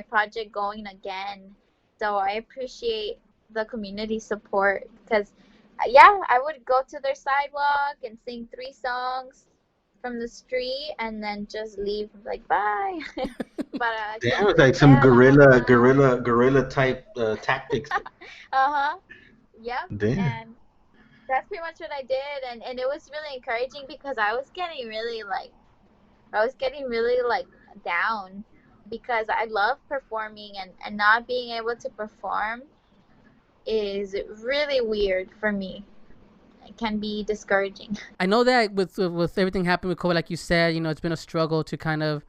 project going again. So I appreciate the community support because yeah, I would go to their sidewalk and sing 3 songs from the street and then just leave like bye. Para Damn, it's like some complacerle a la mamá. guerrilla type tactics. Uh-huh. Yep. Damn. And that's pretty much what I did, and it was really encouraging because I was getting really like down because I love performing, and not being able to perform is really weird for me. It can be discouraging. I know that with everything happening with COVID, like you said, it's been a struggle to kind of,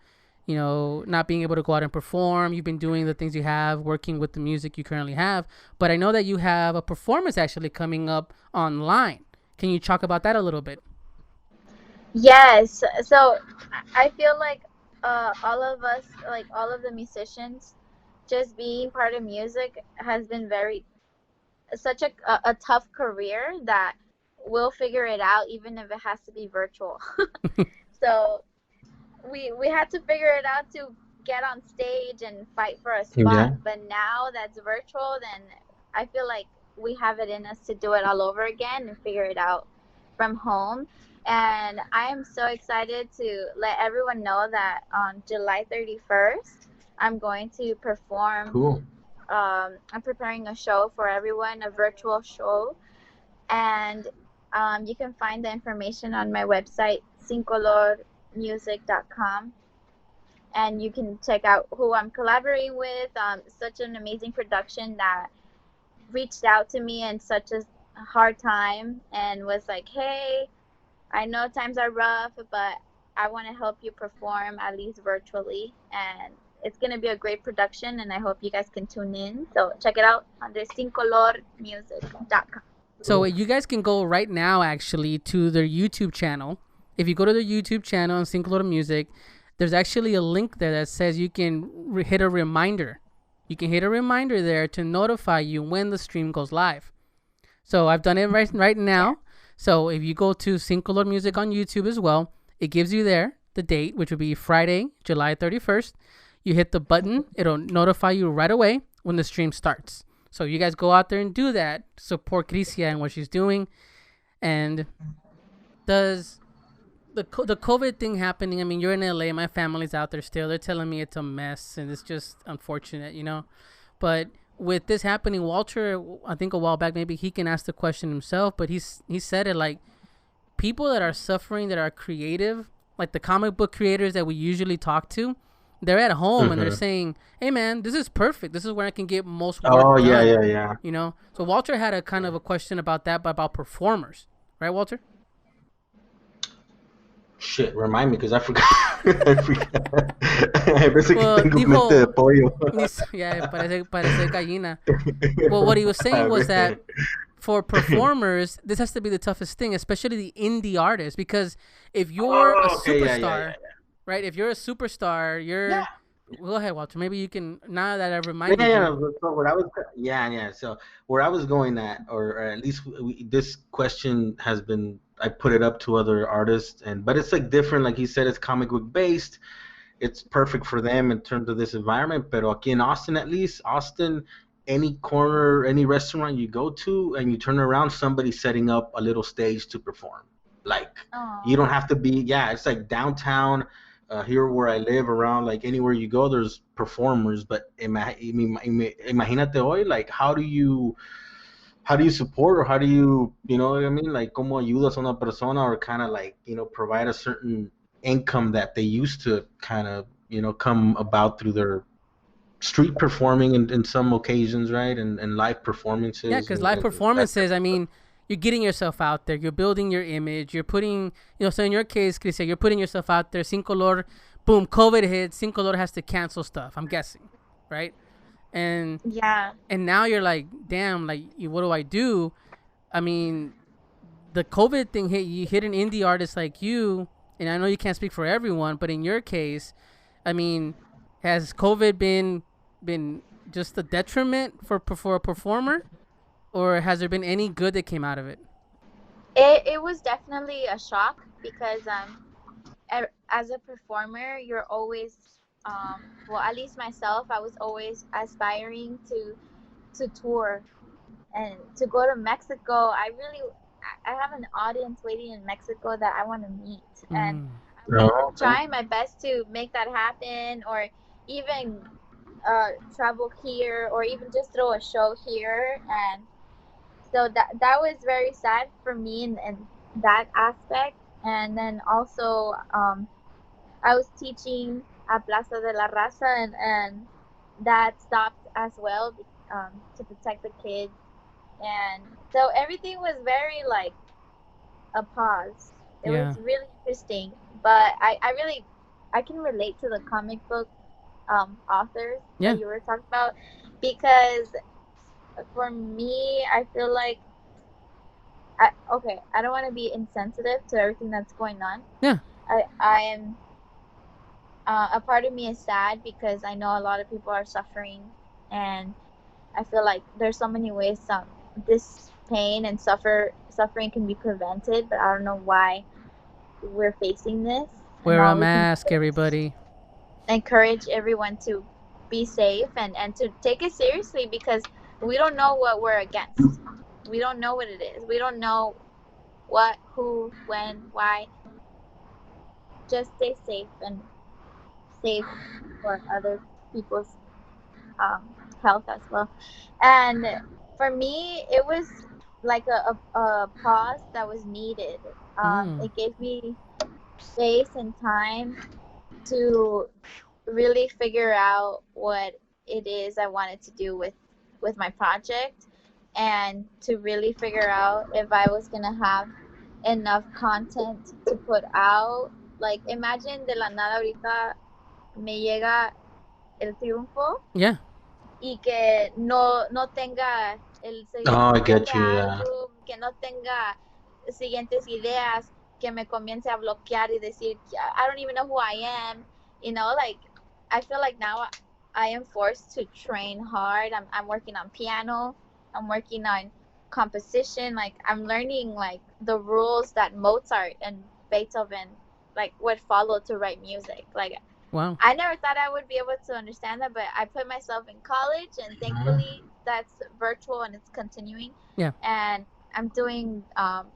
not being able to go out and perform. You've been doing the things you have, working with the music you currently have. But I know that you have a performance actually coming up online. Can you talk about that a little bit? Yes, so I feel like all of us, like all of the musicians, just being part of music has been very such a tough career that we'll figure it out even if it has to be virtual. So we had to figure it out to get on stage and fight for a spot. Yeah. But now that's virtual, then I feel like we have it in us to do it all over again and figure it out from home. And I am so excited to let everyone know that on July 31st, I'm going to perform. Cool. I'm preparing a show for everyone, a virtual show. And you can find the information on my website, sincolormusic.com, and you can check out who I'm collaborating with. Such an amazing production that reached out to me in such a hard time and was like, hey, I know times are rough, but I want to help you perform at least virtually. And it's going to be a great production, and I hope you guys can tune in. So check it out under sincolormusic.com. So you guys can go right now actually to their YouTube channel. If you go to their YouTube channel and Cinco Loro Music, there's actually a link there that says you can hit a reminder. You can hit a reminder there to notify you when the stream goes live. So I've done it right now. So if you go to Cinco Loro Music on YouTube as well, it gives you there the date, which would be Friday, July 31st. You hit the button. It'll notify you right away when the stream starts. So you guys go out there and do that. Support Crisia and what she's doing. And does the COVID thing happening? I mean, you're in LA. My family's out there still. They're telling me it's a mess and it's just unfortunate. But with this happening, Walter, I think a while back, maybe he can ask the question himself. But he said it like people that are suffering, that are creative, like the comic book creators that we usually talk to. They're at home and they're saying, hey, man, this is perfect. This is where I can get most work Oh done. yeah. So Walter had a kind of a question about that, but about performers. Right, Walter? Shit, remind me because I forgot. I forgot. A veces que Well, tengo mente de pollo. Yeah, parece gallina. Well, what he was saying was that for performers, this has to be the toughest thing, especially the indie artists, because if you're a superstar, right? If you're a superstar, you're. Go ahead, Walter. Maybe you can, now that I've reminded you. So what I was, So where I was going at, or at least this question has been, I put it up to other artists, but it's like different. Like he said, it's comic book based. It's perfect for them in terms of this environment. But aquí in Austin, at least, any corner, any restaurant you go to, and you turn around, somebody's setting up a little stage to perform. Like, you don't have to be, it's like downtown. Here where I live, around like anywhere you go, there's performers. But imagínate hoy, like how do you how do you support, or how do you, you know what I mean? Like, ¿cómo ayudas a una persona, or kind of like, provide a certain income that they used to kind of, come about through their street performing in some occasions, right? And live Yeah, performances because live and that type performances, of I stuff. mean, you're getting yourself out there. You're building your image. You're putting, so in your case, Crisia, you're putting yourself out there. Sin Color, boom, COVID hits. Sin Color has to cancel stuff, I'm guessing, right? And Yeah. and now you're like, damn, like, what do I do? I mean, the COVID thing hit you, hit an indie artist like you, and I know you can't speak for everyone, but in your case, I mean, has COVID been just a detriment for a performer, or has there been any good that came out of it? It was definitely a shock because as a performer, you're always well, at least myself, I was always aspiring to tour and to go to Mexico. I have an audience waiting in Mexico that I want to meet, and Mm. I was Oh, okay. trying my best to make that happen, or even travel here, or even just throw a show here. And so that was very sad for me in that aspect. And then also I was teaching at Plaza de la Raza, and that stopped as well, to protect the kids. And so everything was very like a pause. It was Yeah. really interesting, but I can relate to the comic book authors Yeah. that you were talking about, because for me, I feel like I don't want to be insensitive to everything that's going on. Yeah. I am a part of me is sad because I know a lot of people are suffering, and I feel like there's so many ways this pain and suffering can be prevented, but I don't know why we're facing this. And Wear a all we can mask, do is everybody. encourage everyone to be safe and to take it seriously, because we don't know what we're against. We don't know what it is. We don't know what, who, when, why. Just stay safe and safe for other people's health as well. And for me, it was like a pause that was needed. Mm. It gave me space and time to really figure out what it is I wanted to do with my project, and to really figure out if I was gonna have enough content to put out. Like, imagine de la nada ahorita me llega el triunfo Yeah. y que no tenga el Oh, I siguiente get you. Yeah. álbum, que no tenga siguientes ideas, que me comience a bloquear y decir, I don't even know who I am, like, I feel like now I am forced to train hard. I'm working on piano, I'm working on composition, like, I'm learning, like, the rules that Mozart and Beethoven, like, would follow to write music. Like, Wow. I never thought I would be able to understand that, but I put myself in college, and thankfully that's virtual and it's continuing. Yeah. And I'm doing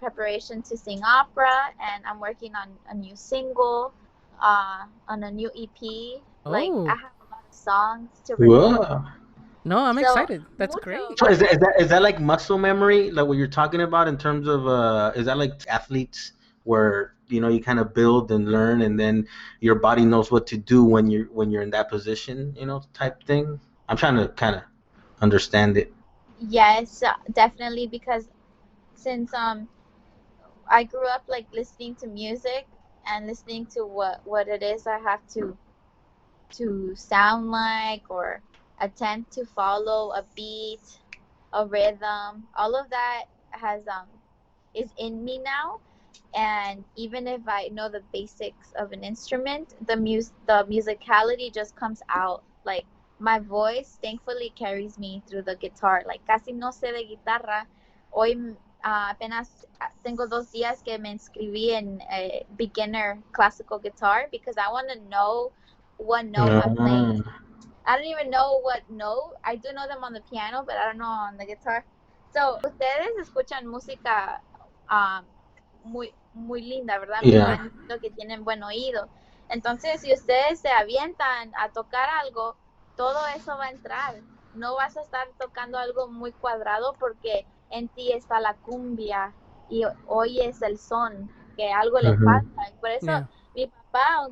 preparation to sing opera, and I'm working on a new single, on a new EP. Like, I Oh. have a lot of songs to record. Whoa. No, I'm So, excited. That's mucho. great. So is that like muscle memory, like what you're talking about in terms of is that like athletes where you kind of build and learn, and then your body knows what to do when you're in that position, type thing? I'm trying to kind of understand it. Yes, definitely, because since I grew up like listening to music and listening to what it is I have to sound like, or attempt to follow a beat, a rhythm. All of that has is in me now. And even if I know the basics of an instrument, the musicality just comes out. Like, my voice thankfully carries me through the guitar. Like, casi no sé de guitarra. Hoy apenas tengo 2 días que me inscribí en beginner classical guitar, because I want to know what note I'm playing. Mm. I don't even know what note. I do know them on the piano, but I don't know on the guitar. So, ustedes escuchan música muy linda, ¿verdad? Me Yeah. imagino que tienen buen oído. Entonces, si ustedes se avientan a tocar algo, todo eso va a entrar. No vas a estar tocando algo muy cuadrado, porque en ti está la cumbia y oyes el son, que algo le falta. Y por eso Yeah. mi papá,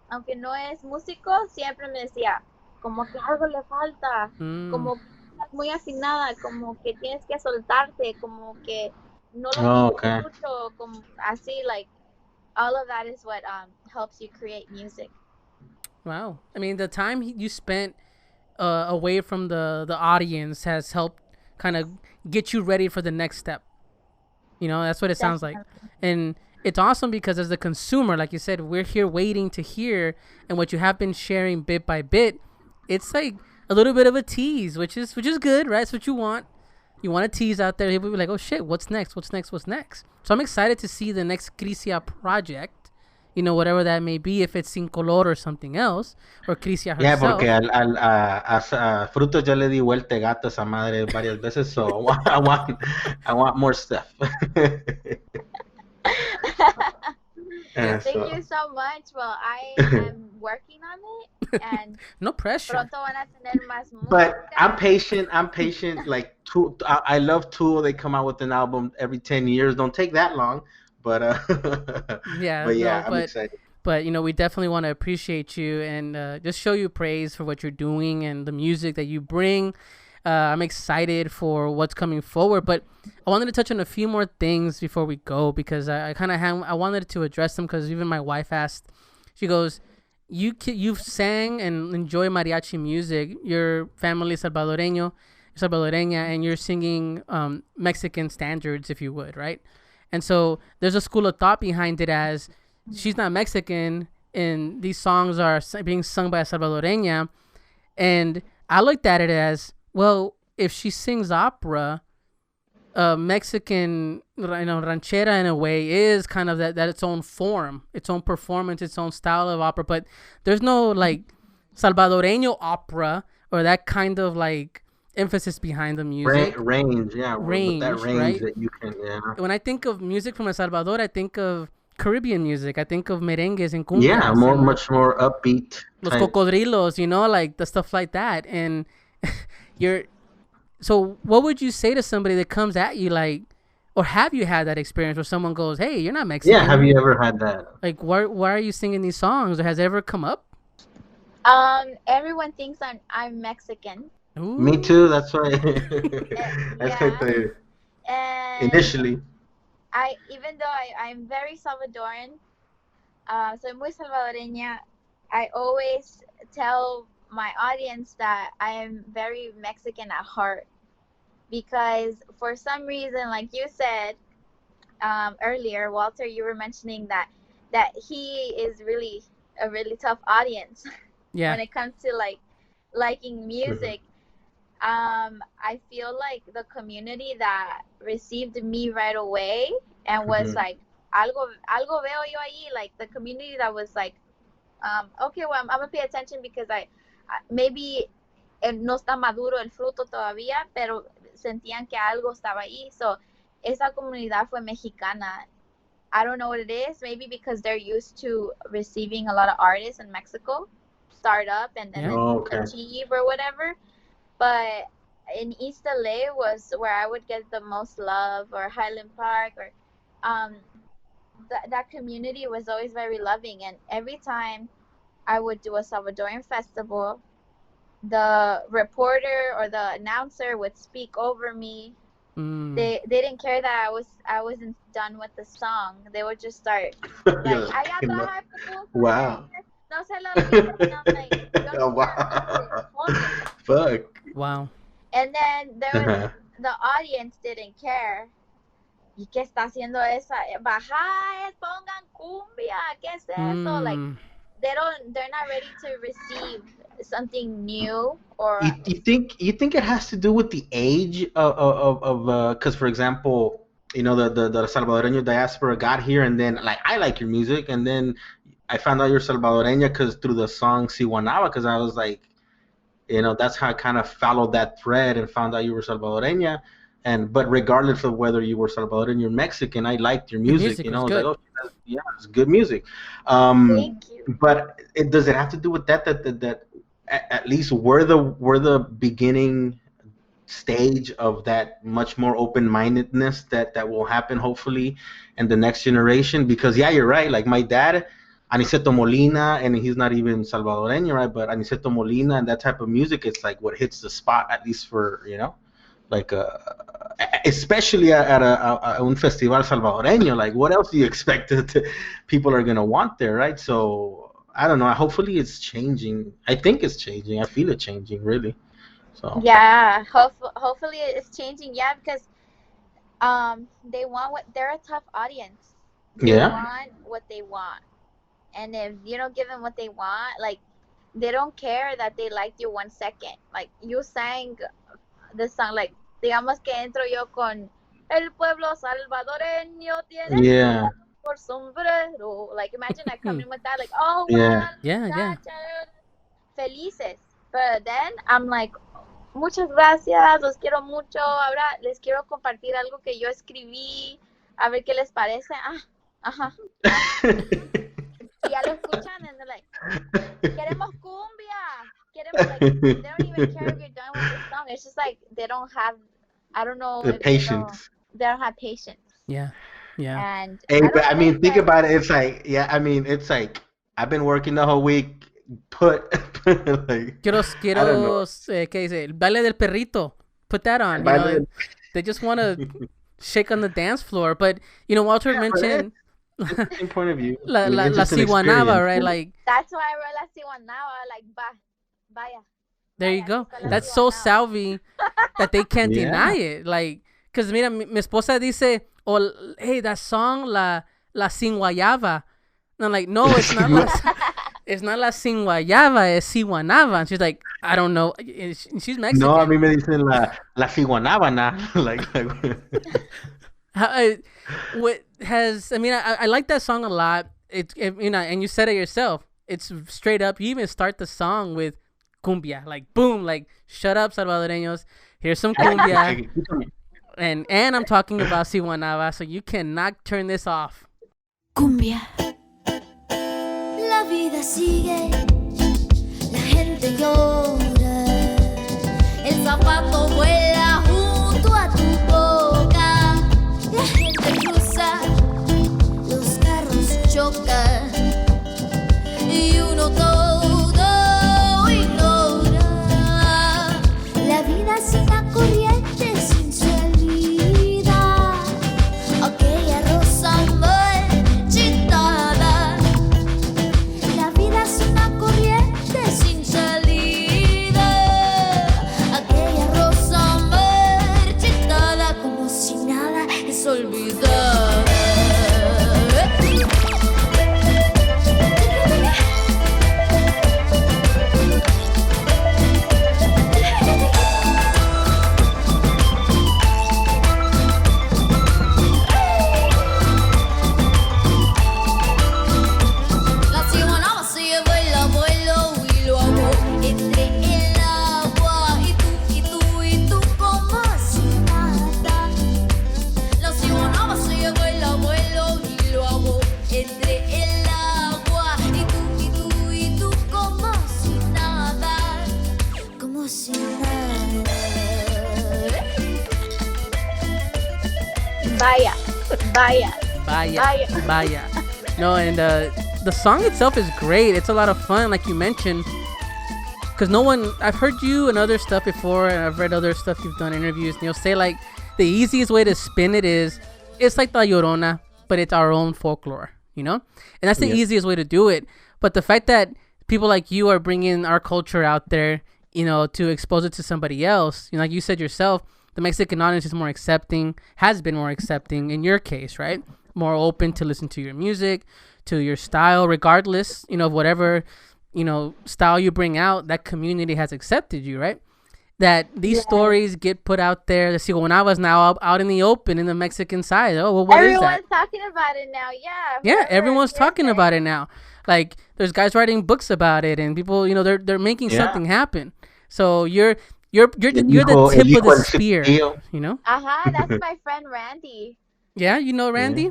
aunque no es músico, siempre me decía, como que algo le falta, Mm. como que estás muy afinada, como que tienes que soltarte, como que no lo Oh, piensas okay. mucho, como así, like, all of that is what helps you create music. Wow. I mean, the time you spent away from the audience has helped kind of get you ready for the next step. You know, that's what it sounds like. Definitely. And it's awesome because as the consumer, like you said, we're here waiting to hear, and what you have been sharing bit by bit, it's like a little bit of a tease, which is good, right? It's what you want. You want to tease out there. People be like, oh shit, what's next? What's next? What's next? So I'm excited to see the next Crisia project. You know, whatever that may be, if it's Sin Color or something else, or Crisia Yeah, herself. porque a Frutos ya le di vuelta de gato a esa madre varias veces, so I want more stuff. Thank So. you so much. Well, I am working on it, and No pressure. pronto van a tener más But música. I'm patient. I'm patient. Like I love Tool. They come out with an album every 10 years. Don't take that long. But Yeah, but yeah, no, I'm excited. but you know, we definitely want to appreciate you and just show you praise for what you're doing and the music that you bring. I'm excited for what's coming forward, but I wanted to touch on a few more things before we go because I kind of I wanted to address them because even my wife asked. She goes, you've sang and enjoy mariachi music. Your family is Salvadoreña, and you're singing Mexican standards, if you would, right? And so there's a school of thought behind it as she's not Mexican, and these songs are being sung by a Salvadoreña, and I looked at it as, well, if she sings opera, Mexican, ranchera in a way is kind of that its own form, its own performance, its own style of opera. But there's no like Salvadoreño opera or that kind of like emphasis behind the music. Range, yeah, with that range Right? that you can, yeah. When I think of music from El Salvador, I think of Caribbean music. I think of merengues and cumbias. Yeah, much more upbeat. Los cocodrilos, like the stuff like that. And so what would you say to somebody that comes at you like, or have you had that experience where someone goes, hey, you're not Mexican? Yeah, have you ever had that? Like, why are you singing these songs? Or has it ever come up? Everyone thinks I'm Mexican. Ooh. Me too, that's why. That's Yeah. like And initially. even though I'm very Salvadoran, soy muy salvadoreña, I always tell my audience that I am very Mexican at heart because for some reason, like you said earlier, Walter, you were mentioning that he is really a really tough audience Yeah. when it comes to like liking music. I feel like the community that received me right away and was like, algo veo yo ahí, like the community that was like, okay, well, I'm gonna pay attention because I maybe no está maduro el fruto todavía, pero sentían que algo estaba ahí. So esa comunidad fue mexicana. I don't know what it is, maybe because they're used to receiving a lot of artists in Mexico start up and then achieve or whatever. But in East LA was where I would get the most love, or Highland Park, or that community was always very loving. And every time I would do a Salvadorian festival, the reporter or the announcer would speak over me. They didn't care that I wasn't done with the song. They would just start like, wow. No se lo olvide. And I'm like, Oh, wow. Fuck. Wow. And then there was the audience didn't care. ¿Y qué está haciendo esa? Bajáis, pongan cumbia. ¿Qué es eso? Like they're not ready to receive something new. Or you think it has to do with the age of because for example, the Salvadoreño diaspora got here, and then like I like your music, and then I found out you're Salvadoreña because through the song Siguanaba, because I was like, that's how I kind of followed that thread and found out you were Salvadoreña. But regardless of whether you were Salvadoran or Mexican, I liked your music. Was I was good. like, oh, yeah, it's good music. Thank you. But does it have to do with that at least we're the beginning stage of that much more open-mindedness that will happen hopefully in the next generation. Because yeah, you're right. Like my dad, Aniceto Molina, and he's not even Salvadoreño, right? But Aniceto Molina and that type of music, it's like what hits the spot, at least for, like especially at un festival salvadoreño. Like what else do you expect people are gonna want there, right? So I don't know. Hopefully it's changing. I think it's changing. I feel it changing, really. So Yeah, hopefully it's changing. Yeah, because they want what they're a tough audience. They yeah, want what they want, and if you don't give them what they want, like they don't care that they liked you 1 second. Like you sang the song, like digamos que entro yo con el pueblo salvadoreño tiene yeah, por sombrero. Like imagine I come in with that, like oh yeah. wow, Yeah. felices. But then I'm like, muchas gracias, los quiero mucho. Ahora les quiero compartir algo que yo escribí, a ver qué les parece. Ajá. Y ya lo escuchan and they're like, queremos cumbia. Queremos, like, they don't even care if you're done with the song. It's just like they don't have, I don't know The if patience. they don't have patience. Yeah. And Hey, I but don't I mean, blame think them. about it. It's like, yeah, I mean, it's like I've been working the whole week. Like, Quiero, I don't know. ¿qué dice? El baile del perrito. Put that on. They just want to shake on the dance floor. But Walter Yeah, but mentioned it's the same point of view. la I mean, la it's la just an Siguanaba, experience. right? Like That's why I realized one now. Like, vaya. there you Vaya, go. aquí está la That's so Siguanaba. salvi that they can't Yeah. deny it. Like, cause mira, mi esposa dice, oh, hey, that song la sin guayaba. And I'm like, no, it's not it's not la sin guayaba, it's Siguanaba. And she's like, I don't know. And she's Mexican. No, a mí me dicen la Siguanábana. like I like that song a lot. And you said it yourself. It's straight up. You even start the song with cumbia, like boom, like shut up, Salvadoreños. Here's some cumbia, and I'm talking about Siguanaba, so you cannot turn this off. Cumbia. La vida sigue, la gente llora, el zapato vuela junto a tu boca, la gente cruza, los carros chocan y uno todo ignora. La vida es una corriente sin salida, aquella rosa marchitada. La vida es una corriente sin salida, aquella rosa marchitada, como si nada es olvidada. La Siguanaba se lleva el abuelo y lo ahogó entre el agua. Y tú como si nada. La Siguanaba se lleva el abuelo y lo ahogó entre el agua. Y tú como si nada. Como si nada. Vaya. No, and the song itself is great. It's a lot of fun, like you mentioned. Because I've heard you and other stuff before, and I've read other stuff you've done interviews, and you'll say like the easiest way to spin it is it's like La Llorona, but it's our own folklore, And that's the easiest way to do it. But the fact that people like you are bringing our culture out there, to expose it to somebody else, like you said yourself, the Mexican audience is more accepting, has been more accepting in your case, right? More open to listen to your music, to your style, regardless, of whatever, style you bring out, that community has accepted you, right? That these stories get put out there. The Siguanaba is now out in the open in the Mexican side. Oh, well, what is that? Everyone's talking about it now. Yeah. Yeah, everyone's talking about it now. Like, there's guys writing books about it, and people, they're making something happen. So you're the tip of the spear, That's my friend Randy. Yeah, Randy?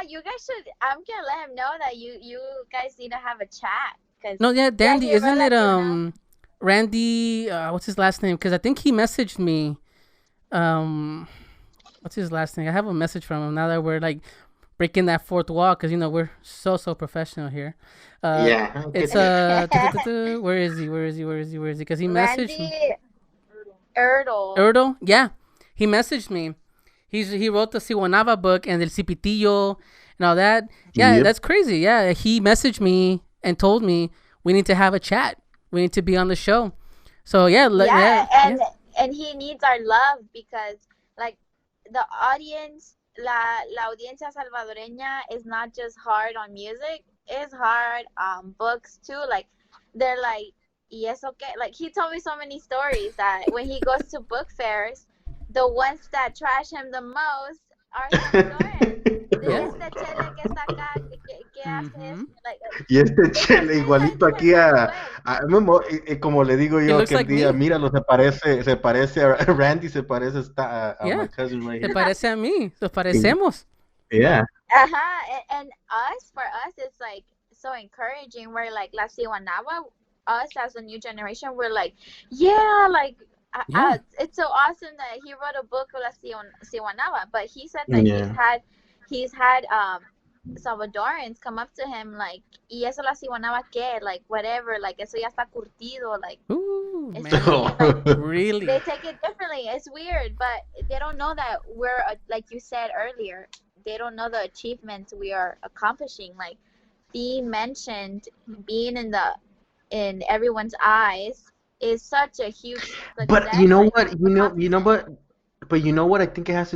You guys should. I'm gonna let him know that you guys need to have a chat. No, yeah, Dandy, isn't it Randy, what's his last name? Because I think he messaged me. What's his last name? I have a message from him now that we're like breaking that fourth wall because we're so professional here. Yeah. It's where is he? Where is he? Where is he? Where is he? Because he messaged me. Randy Erdl. Erdl, yeah, he messaged me. He wrote the Siguanaba book and El Cipitillo and all that. Yeah, Yep. that's crazy. Yeah, he messaged me and told me we need to have a chat. We need to be on the show. So yeah, And he needs our love because like the audience, la audiencia salvadoreña is not just hard on music, it's hard on books too. Like they're like, yes, okay. Like he told me so many stories that when he goes to book fairs, the ones that trash him the most are salvadorans. Este chele que está acá, que hace esto, Y este chele igualito aquí como le digo yo que like día, me. míralo, se parece a Randy, se parece a my cousin right Se here. parece a mí. Nos parecemos. Yeah. and for us, it's like so encouraging. We're like La Siguanaba, us as a new generation, we're like, yeah, like it's so awesome that he wrote a book of La Siguanaba. But he said that he's had Salvadorans come up to him like, y eso La Siguanaba que, like whatever, like eso ya está curtido, like. Ooh, It's man. like, Really? they take it differently. It's weird, but they don't know that we're like you said earlier. They don't know the achievements we are accomplishing. Like Dee mentioned, being in everyone's eyes is such a huge success. But you know what? But you know what? I think it has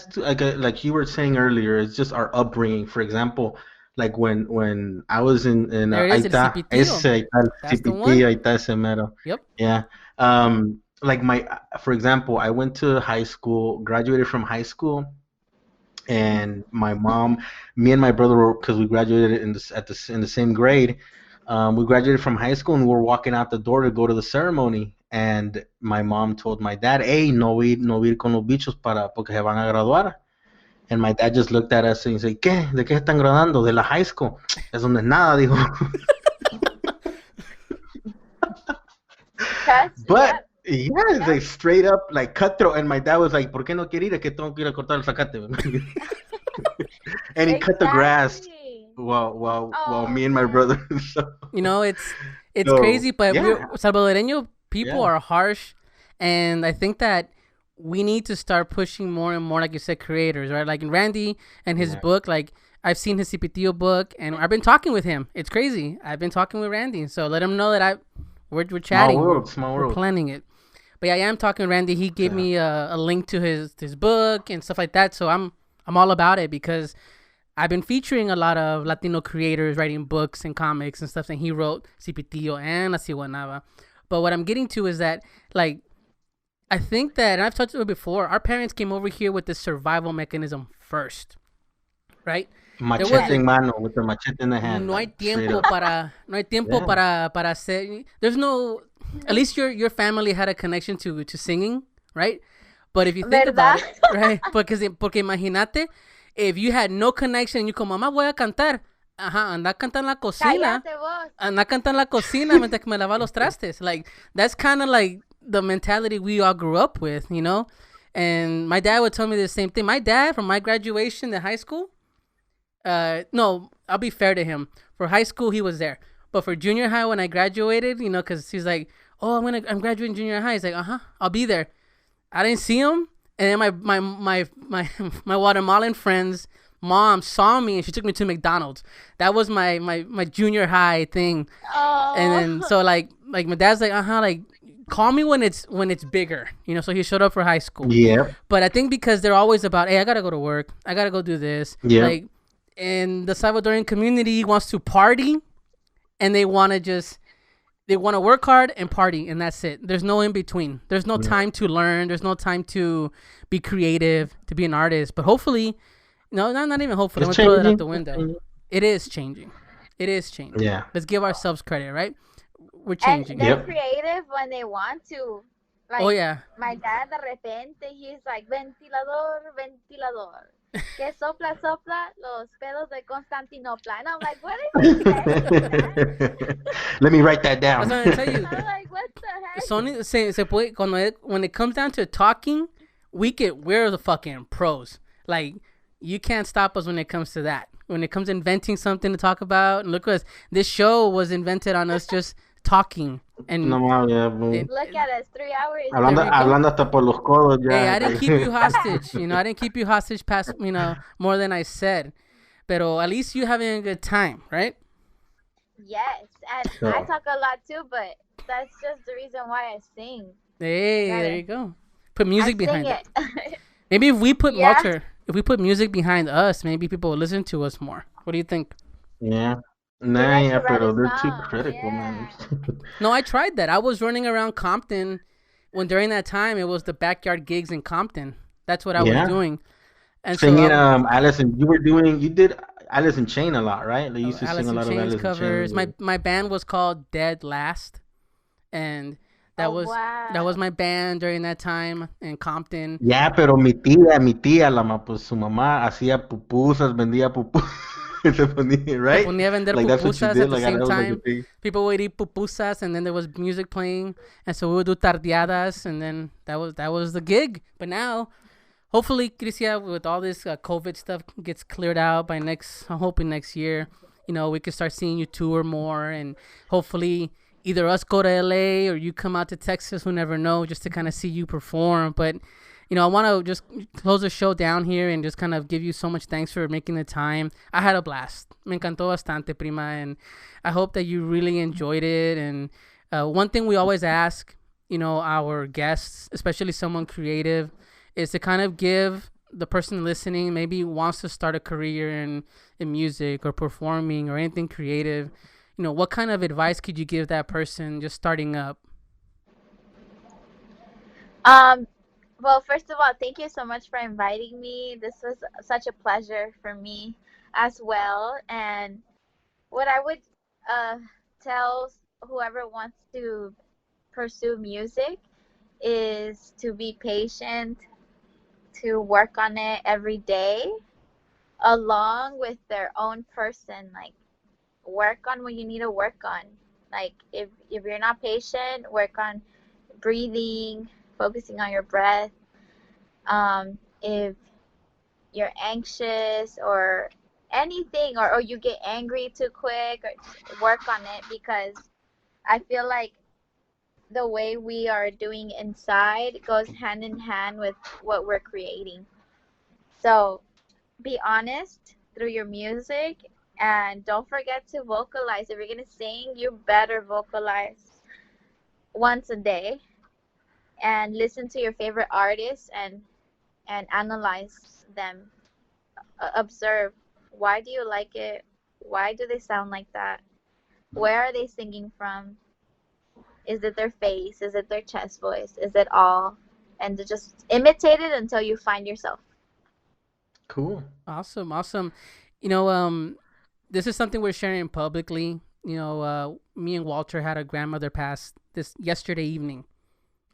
to like you were saying earlier. It's just our upbringing. For example, like when I was in There it is, El ahí Cipitillo. está el That's the one. Cipitillo, ahí está ese mero. Yep. Yeah. Like for example, I went to high school, graduated from high school, and my mom, me and my brother, because we graduated in the same grade, we graduated from high school and we were walking out the door to go to the ceremony. And my mom told my dad, "Hey, no ir con los bichos porque se van a graduar." And my dad just looked at us and said, ¿Qué? ¿De qué se están graduando? De la high school. Eso no es nada, dijo. But yeah, it's like straight up like cutthroat. And my dad was like, ¿Por qué no quiere ir? Es que tengo que ir a cortar el zacate. And he cut the grass while me and my brother. It's crazy, but Salvadoreño people are harsh, and I think that we need to start pushing more and more, like you said, creators, right? Like in Randy and his book, like I've seen his Cipitillo book, and I've been talking with him. It's crazy. I've been talking with Randy, so let him know that we're chatting. Small world. We're planning it. But yeah, I am talking to Randy. He gave me a link to his book and stuff like that, so I'm all about it because I've been featuring a lot of Latino creators writing books and comics and stuff, and he wrote Cipitillo and La Siguanaba. But what I'm getting to is that, like, I think that, and I've touched on it before, our parents came over here with the survival mechanism first, right? Machete en mano, with the machete in the hand. No hay tiempo para hacer. There's no. At least your family had a connection to singing, right? But if you think about it, right? Porque imagínate, if you had no connection, you como, mamá, voy a cantar. Ajá, anda a cantar en la cocina. Anda a cantar en la cocina mientras que me lava los trastes. Like, that's kind of like the mentality we all grew up with, And my dad would tell me the same thing. My dad, from my graduation in high school, no, I'll be fair to him. For high school, he was there. But for junior high, when I graduated, because he's like, oh, I'm graduating junior high. He's like, I'll be there. I didn't see him. And then my Guatemalan friend's mom saw me and she took me to McDonald's. That was my junior high thing. Oh. And then so like my dad's like, like call me when it's bigger, so he showed up for high school. Yeah. But I think because they're always about, hey, I gotta go to work, I gotta go do this. Yeah. Like, and the Salvadoran community wants to party, and they want to work hard and party, and that's it. There's no in between. There's no time to learn. There's no time to be creative, to be an artist. But hopefully, no, not even hopefully. I'm gonna throw it out the window. It is changing. Yeah. Let's give ourselves credit, right? We're changing. And they're creative when they want to. Like, oh yeah. My dad, de repente, he's like, ventilador. Que sopla los pelos de Constantinopla. And I'm like, what is he saying? Let me write that down. That's what I'm tell you. I'm like, what the Sony se puede when it comes down to talking, we're the fucking pros. Like you can't stop us when it comes to that. When it comes to inventing something to talk about, and look at us. This show was invented on us just talking. And No mames, ya, pues. Look at us, 3 hours. There we go. Hablando hasta por los codos Hey, ya. I didn't keep you hostage. I didn't keep you hostage past more than I said. Pero at least you having a good time, right? Yes, and So- I talk a lot too, but that's just the reason why I sing. Hey, Got there it. you go. Put music I behind sing it. it. Maybe if we put Yeah. Walter, if we put music behind us, maybe people will listen to us more. What do you think? Yeah. You Nah, guys yeah, should write pero a they're too song, critical, man. No, I tried that. I was running around Compton when during that time it was the backyard gigs in Compton. That's what I Yeah. was doing. And Singing, so Alice in, you did Alice in Chain a lot, right? They used to Alice sing a in lot of Chains Alice covers. in Chains. My band was called Dead Last, and that Oh, that was my band during that time in Compton. Ya, pero mi tía, pues su mamá hacía pupusas, vendía pupusas. Se ponía, right? Se ponía a vender Like that's what you pupusas did. at the Like same that was like a time. thing. People would eat pupusas, and then there was music playing, and so we would do tardeadas, and then that was the gig. But now, hopefully, Crisia, with all this COVID stuff gets cleared out by I'm hoping next year, we can start seeing you tour more, and hopefully either us go to LA or you come out to Texas. We'll never know, just to kind of see you perform. But I want to just close the show down here and just kind of give you so much thanks for making the time. I had a blast. Me encantó bastante, prima, and I hope that you really enjoyed it. And one thing we always ask, our guests, especially someone creative, is to kind of give the person listening, maybe wants to start a career in music or performing or anything creative. What kind of advice could you give that person just starting up? Well, first of all, thank you so much for inviting me. This was such a pleasure for me as well. And what I would tell whoever wants to pursue music is to be patient, to work on it every day, along with their own person. Like, work on what you need to work on. Like, if you're not patient, work on breathing, focusing on your breath. If you're anxious or anything, or you get angry too quick, or work on it, because I feel like the way we are doing inside goes hand in hand with what we're creating. So be honest through your music, and don't forget to vocalize. If you're gonna sing, you better vocalize once a day, and listen to your favorite artists and analyze them. Observe, why do you like it? Why do they sound like that? Where are they singing from? Is it their face? Is it their chest voice? Is it all? And to just imitate it until you find yourself. Cool. Awesome. This is something we're sharing publicly. Me and Walter had a grandmother pass yesterday evening.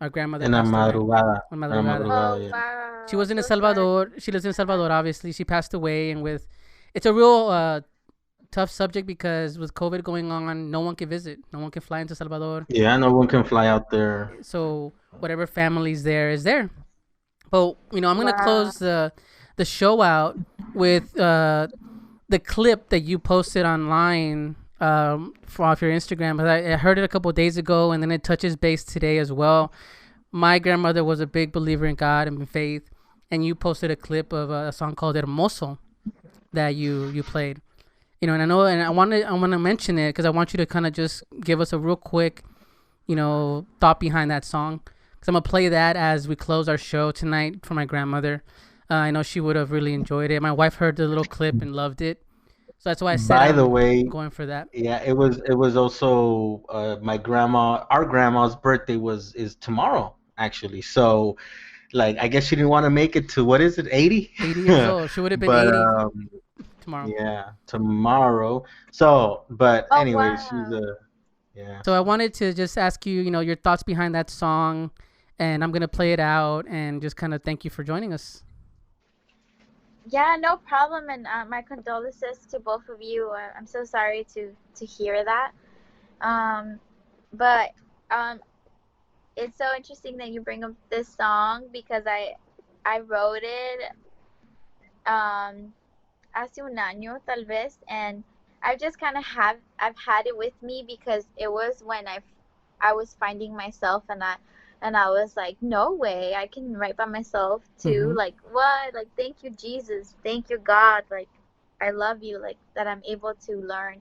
Our grandmother En la passed away. madrugada. En En la madrugada. madrugada, Oh, yeah. wow. She was in El So sad. Salvador. She lives in El Salvador, obviously. She passed away, and it's a real tough subject because with COVID going on, no one can visit. No one can fly into Salvador. Yeah, no one can fly out there. So whatever family's there is there. But I'm gonna Wow. close the show out with the clip that you posted online off your Instagram. But I heard it a couple of days ago, and then it touches base today as well. My grandmother was a big believer in God and in faith, and you posted a clip of a song called Hermoso that you played. And I know, and I want to mention it because I want you to kind of just give us a real quick, thought behind that song. Because I'm gonna play that as we close our show tonight for my grandmother. I know she would have really enjoyed it. My wife heard the little clip and loved it, so that's why I said By I'm the way, going for that. yeah, it was also our grandma's birthday is tomorrow actually. So like I guess she didn't want to make it to, what is it, 80? 80 years old. She would have been But 80 tomorrow. yeah, tomorrow. So, but Oh, anyway, wow. yeah. So I wanted to just ask you, your thoughts behind that song, and I'm gonna play it out and just kind of thank you for joining us. Yeah, no problem, and my condolences to both of you. I'm so sorry to hear that. But it's so interesting that you bring up this song because I wrote it hace un año tal vez, and I've just kind of I've had it with me because it was when I was finding myself, and I was like, no way, I can write by myself too. Like, what? Like, thank you, Jesus. Thank you, God. Like, I love you. Like, that I'm able to learn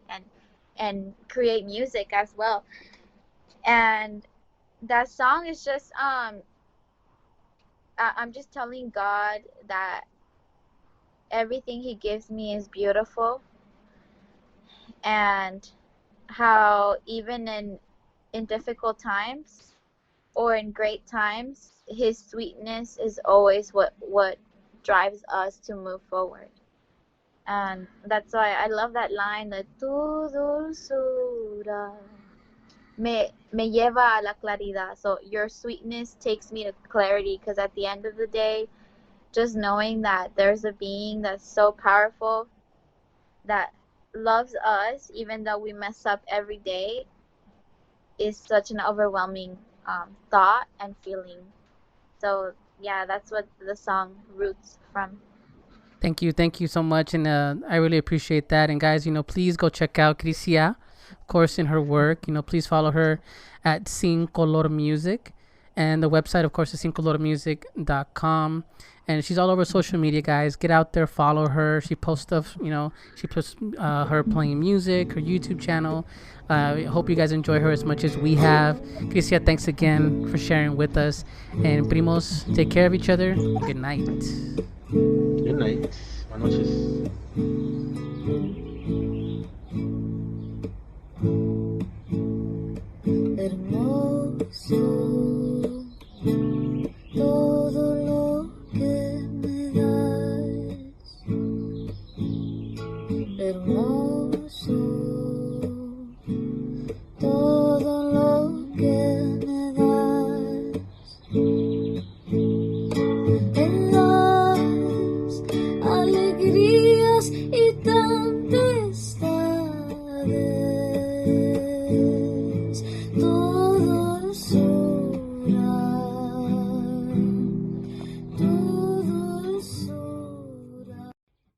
and create music as well. And that song is just I'm just telling God that everything He gives me is beautiful, and how even in difficult times or in great times, His sweetness is always what drives us to move forward. And that's why I love that line, that tu dulzura me lleva a la claridad. So your sweetness takes me to clarity, because at the end of the day, just knowing that there's a being that's so powerful that loves us even though we mess up every day is such an overwhelming thought and feeling. So yeah, that's what the song roots from. Thank you so much, and I really appreciate that. And guys, please go check out Crisia, of course, in her work. Please follow her at Sin Color Music, and the website, of course, is sincolormusic.com. And she's all over social media, guys. Get out there, follow her. She posts stuff, she posts her playing music, her YouTube channel. I hope you guys enjoy her as much as we have. Crisia, thanks again for sharing with us. And primos, take care of each other. Good night. Good night. Buenas noches. Hermoso, todo lo que me das. Hermoso, todo lo que me das. En las alegrías y tempestades.